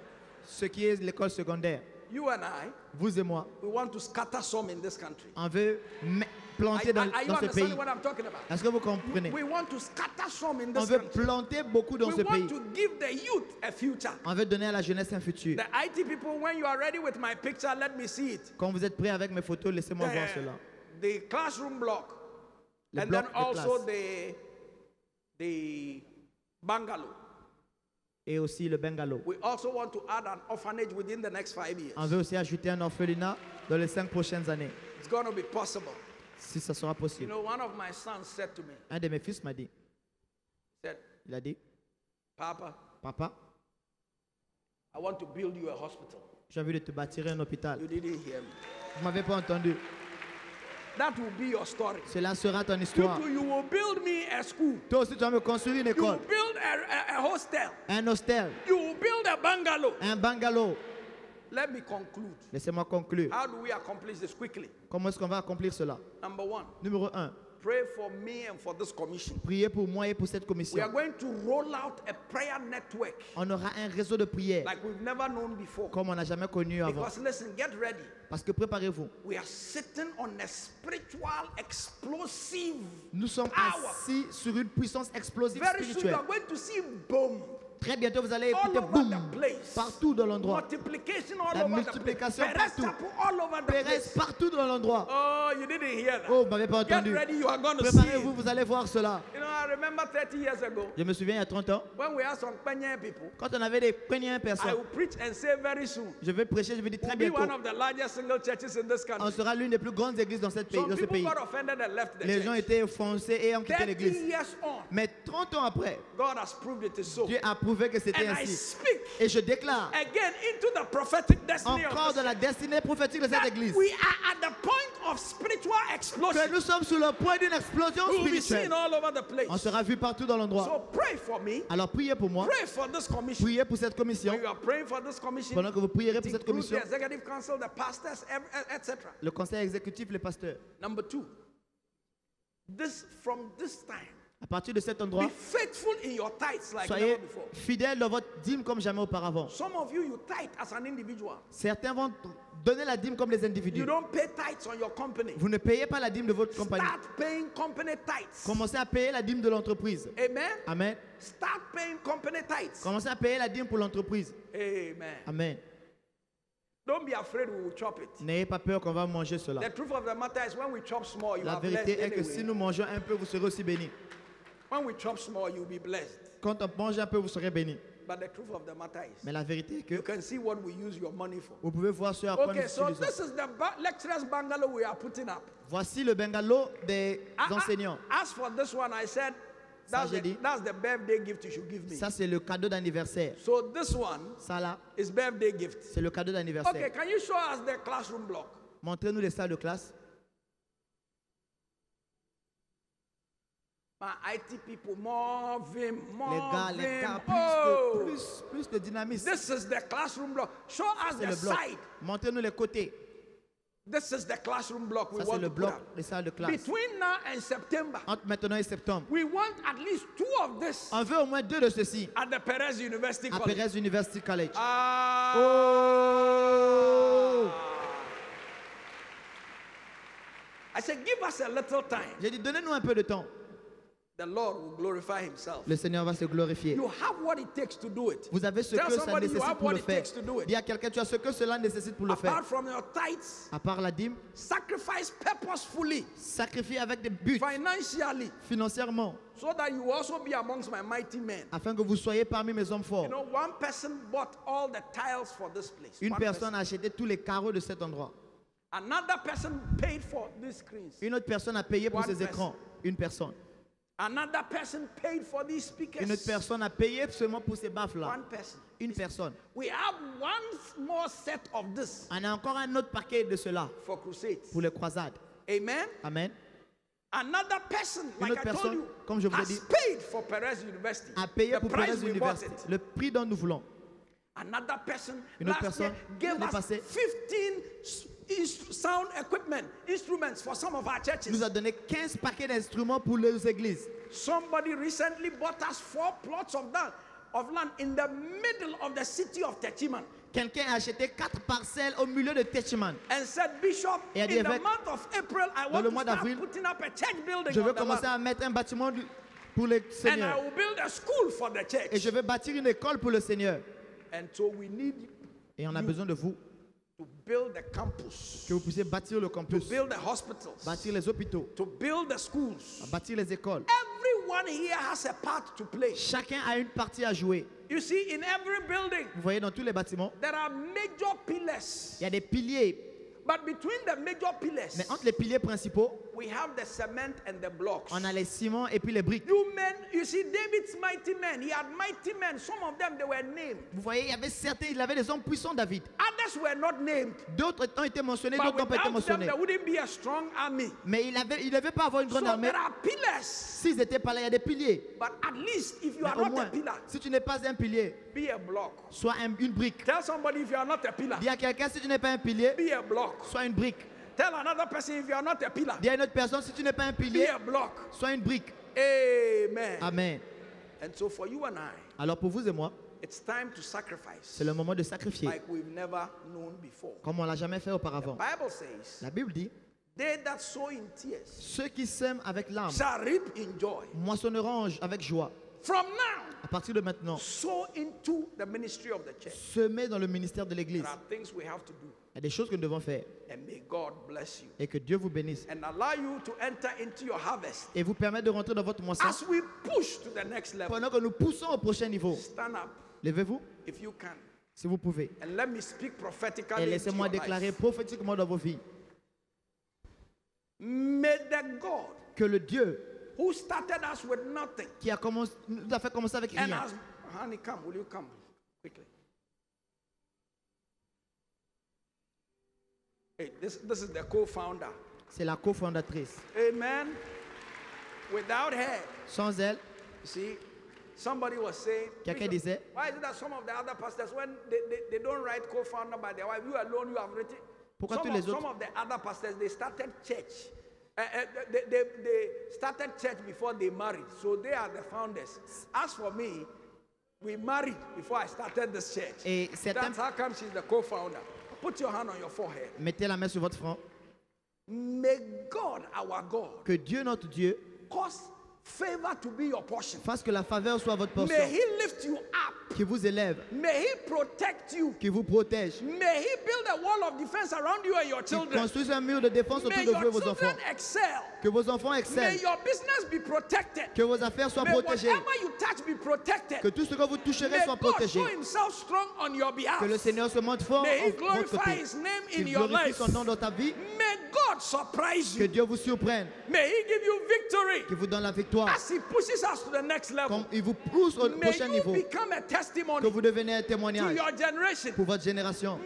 Ce qui est l'école secondaire, you and I, vous et moi, we want to scatter some in this country. on veut planter dans Are you ce pays. understanding what I'm talking about? Est-ce que vous comprenez? We want to scatter some in On this veut country. planter beaucoup dans We ce pays. want to give the youth a future. On veut donner à la jeunesse un futur. The IT people, when you are ready with my picture, let me see it. Quand vous êtes prêts avec mes photos, laissez-moi voir cela. The classroom block, Le and bloc then de also classe. the bungalow. Et aussi le bungalow. We also want to add an orphanage within the next 5 years. On veut aussi ajouter un orphelinat dans les 5 prochaines années, It's going to be possible. si ça sera You possible. know, one of my sons said to me, Un de mes fils m'a dit, said, il a dit, Papa, papa, I want to build you a hospital. j'ai envie de te bâtir un hôpital. You didn't hear me. Vous m'avez pas entendu. That will be your story. Cela sera ton You histoire. too, you will build me a school. Toi aussi, tu vas me construire une You will école, build a hostel. un hostel, You will build a bungalow. un bungalow. Let me conclude. Laissez-moi conclure. How do we accomplish this quickly? Comment est-ce qu'on va accomplir cela? Number one, Numéro 1, pray for me and for this commission. priez pour moi et pour cette We commission. are going to roll out a prayer network On aura un réseau de prière like we've never known before. comme on n'a jamais connu avant. Because listen, get ready. Parce que préparez-vous. We are sitting on a spiritual explosive Nous sommes power. assis sur une puissance explosive Very soon you spirituelle. are going to see boom. Très bientôt, vous allez All écouter over boum the place. partout dans l'endroit. Multiplication all La over the place. multiplication Perez partout. Chapel all over the Pérez place. partout dans l'endroit. Oh, you didn't hear that. Oh, vous m'avez pas Get entendu. ready, you are going to see Préparez-vous, it. vous allez voir cela. You know, I remember 30 years ago Je me souviens il y a 30 ans, when we had some Kenyan people. quand on avait des premières I personnes, will preach and say very soon. je vais prêcher, je vais dire très We'll be bientôt, one of the largest single churches in this on country. sera l'une des plus grandes églises dans, cette pays, Some dans ce people pays. got offended and left the Les gens church. étaient offensés et ont quitté 30 l'église. years on, Mais 30 ans après, God has proved it is so. Dieu a prouvé que c'était And I ainsi. speak Et je déclare again into the prophetic destiny encore of dans this la destinée prophétique de cette that église we are at the point of spiritual que explosion. nous sommes sur le point d'une explosion We will be seen spirituelle. all over the place. On sera vu partout dans l'endroit. So pray for me. Alors priez pour moi, Pray for this commission. priez pour cette commission. When you are praying for this commission, Pendant que vous prierez it pour cette includes commission, the executive council, the pastors, etc. le conseil exécutif, les pasteurs. Number two, from this time, À partir de cet Be endroit, faithful in your tithes like soyez never before. fidèles dans votre dîme comme jamais auparavant. Some of you, you tithe as an individual. Certains vont donner la dîme comme les individus. You don't pay tithes on your company. Vous ne payez pas la dîme de votre compagnie. Start paying company tithes. Commencez à payer la dîme de l'entreprise. Amen. Amen. Start paying company tithes. Commencez à payer la dîme pour l'entreprise. Amen. Amen. Don't be afraid we will chop it. N'ayez pas peur qu'on va manger cela. The truth of the matter is when we chop small, you La are blessed vérité est que anyway. si nous mangeons un peu, vous serez aussi bénis. When we chop small, you'll be blessed. Quand on mange un peu, vous serez bénis. But the truth of the matter is, Mais la vérité est you que can see what we use your money for. vous pouvez voir ce à quoi nous Okay, so utilisons. this is the lecturers' bungalow we are putting up. Voici le bungalow des enseignants. As for this one, I said, Ça, j'ai dit. that's the birthday gift you should give me. Ça, c'est le cadeau d'anniversaire. So this one Ça, là, is birthday gift. c'est le cadeau Okay, d'anniversaire. can you show us the classroom block? Montrez-nous les salles de classe. My IT people, more vim, more Les gars, les vim. gars, Oh, plus de dynamisme. this is the classroom block. Show us C'est the le bloc. side. Montrez-nous les côtés. This is the classroom block we Ça, c'est want le to put bloc up. des salles de classe. Between now and September, Entre maintenant et septembre, we want at least 2 of this on veut au moins 2 de ceux-ci at the Perez University à College. Perez University College. Ah. Oh! I said, give us a little time. J'ai dit, donnez-nous un peu de temps. The Lord will glorify himself. Le Seigneur va se glorifier. You have what it takes to do it. Vous avez ce Tell que ça somebody you nécessite have pour what le it faire. takes to do it. Dis à quelqu'un, tu as ce que cela nécessite pour le Apart faire. from your tithes, À part la dîme, sacrifice purposefully, sacrifier avec des buts financially, financièrement, so that you will also be amongst my mighty men. afin que vous soyez parmi mes hommes forts. You know, one person bought all the tiles for this place. Une One personne person. a acheté tous les carreaux de cet endroit. Another person paid for these screens. Une autre personne a payé pour One ces écrans. Une personne. Another person paid for these speakers. Une autre personne a payé seulement pour ces baffes-là. One person. Une personne. We have one more set of this On a encore un autre paquet de cela for crusades. pour les croisades. Amen. Amen. Another person, Une like autre I told personne, you, comme je vous ai has dit, paid for Perez University. A payé The pour price Perez we bought University. it. Le prix dont nous voulons. Another person Une autre last year personne, gave l'année us passée, 15 sound equipment, instruments for some of our churches. nous a donné 15 paquets d'instruments pour les églises. Somebody recently bought us 4 plots of land in the middle of the city of Techiman Quelqu'un a acheté 4 parcelles au milieu de Techiman. and said, Bishop, Et a dit, in the évêque, month of April, I dans want le to mois start d'avril, putting up a church building Je on veux the commencer land. à mettre un bâtiment pour le And I Seigneur. will build a school for the Et church. je vais bâtir une école pour le Seigneur. And so we need Et on a besoin de vous, to build the campus, que vous puissiez bâtir le to campus, build the hospitals, bâtir les hôpitaux, to build the schools. bâtir les écoles. Everyone here has a part to play. Chacun a une partie à jouer. You see, in every building, Vous voyez, dans tous les bâtiments, there are major pillars. il y a des piliers. But between the major pillars, Mais entre les piliers principaux, we have the cement and the blocks. on a les ciments et puis les briques. You men, you see, David's mighty men, he had mighty men. Some of them, they were named. Vous voyez, il y avait certains, il avait des hommes puissants, David. Others were not named. D'autres ont été mentionnés, But d'autres n'ont pas été without them, mentionnés. there wouldn't be a strong army. Mais il ne devait pas avoir une So grande armée. there are pillars. S'ils n'étaient pas là, il y a des piliers. But at least if you Mais are au not a moins, pillar, si tu n'es pas un pilier, be a block. sois une brique. Tell somebody if you are not a pillar, Dis à quelqu'un, si tu n'es pas un pilier, be a block. sois une brique. Tell another person if you are not a pillar, Dis à une autre personne, si tu n'es pas un be pilier, a block. sois une brique. Amen. Amen. And so for you and I, Alors pour vous et moi, it's time to sacrifice c'est le moment de sacrifier, like we've never known before. comme on l'a jamais fait auparavant. Bible says, La Bible dit, they that sow in tears ceux qui sèment avec larmes shall reap in joy. moissonneront avec joie. From now, À partir de maintenant, sow into the ministry of the church. semer dans le ministère de l'Église. There are things we have to do. Il y a des choses que nous devons faire. And may God bless you Et que Dieu vous bénisse. and allow you to enter into your harvest Et vous permettre de rentrer dans votre moisson. as we push to the next level. Pendant que nous poussons au prochain niveau. Stand up Levez-vous, if you can. si vous pouvez. And let me speak prophetically Et into laissez-moi your déclarer life. prophétiquement dans vos vies May the God que le Dieu who started us with nothing qui nous a fait commencer avec and rien. has, honey, come, will you come quickly? Hey, this is the co-founder. C'est la cofondatrice. Amen. Without her, Sans elle, you see, somebody was saying, quelqu'un "Bishop, disait, why is it that some of the other pastors, when they don't write co-founder by their wife, you alone, you have written. Pourquoi Some tous of, les some autres of the other pastors, they started church They started church before they married, so they are the founders. As for me, we married before I started this church. Et certains, That's how come she's the co-founder. Put your hand on your forehead. mettez la main sur votre front. May God, our God, Que Dieu, notre Dieu, cause favor to be your portion. fasse que la faveur soit votre portion. May He lift you up. Qui vous élève, May He protect you. qui vous protège. May He build a wall of defense around you and your Qui children. construise un mur de défense autour May de your vous et vos enfants. children excel. Que vos enfants May excellent. your business be protected. Que vos affaires soient May protégées. whatever you touch be protected. Que tout ce que vous toucherez May soit God protégé. show Himself strong on your behalf. Que le Seigneur se montre fort May He en votre glorify côté. His name in Qu'il your glorifie life. son nom dans ta vie. May God surprise Que you. Dieu vous surprenne. May He give you victory Qu'il vous donne la victoire. as He pushes us to the next level. Comme il vous pousse au May prochain you niveau. become a Que testimony vous devenez un to témoignage your generation. pour votre génération.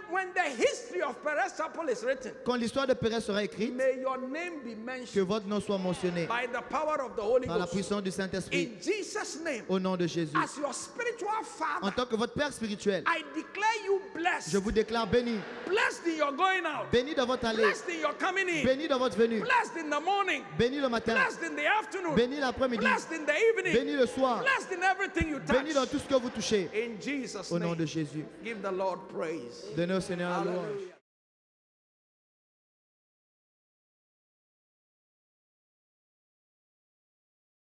When the history of Perez Chapel is written, Quand l'histoire de Pérez sera écrite, may your name be que mentioned votre nom soit mentionné by the power of the Holy par la Ghost. puissance du Saint-Esprit. In Jesus' name, Au nom de Jésus. as your spiritual En father, tant que votre Père spirituel, I declare you blessed. je vous déclare béni. Blessed in your going out. Béni dans votre allée. Blessed in your coming in. Béni dans votre venue. Blessed in the morning. Béni le matin. Blessed in the afternoon. Béni l'après-midi. Blessed in the evening. Béni le soir. Blessed in everything you touch. Béni dans tout ce que vous touchez. In Jesus' Au nom name, de Jésus. give the Lord praise. Donnez au Seigneur la louange. Hallelujah.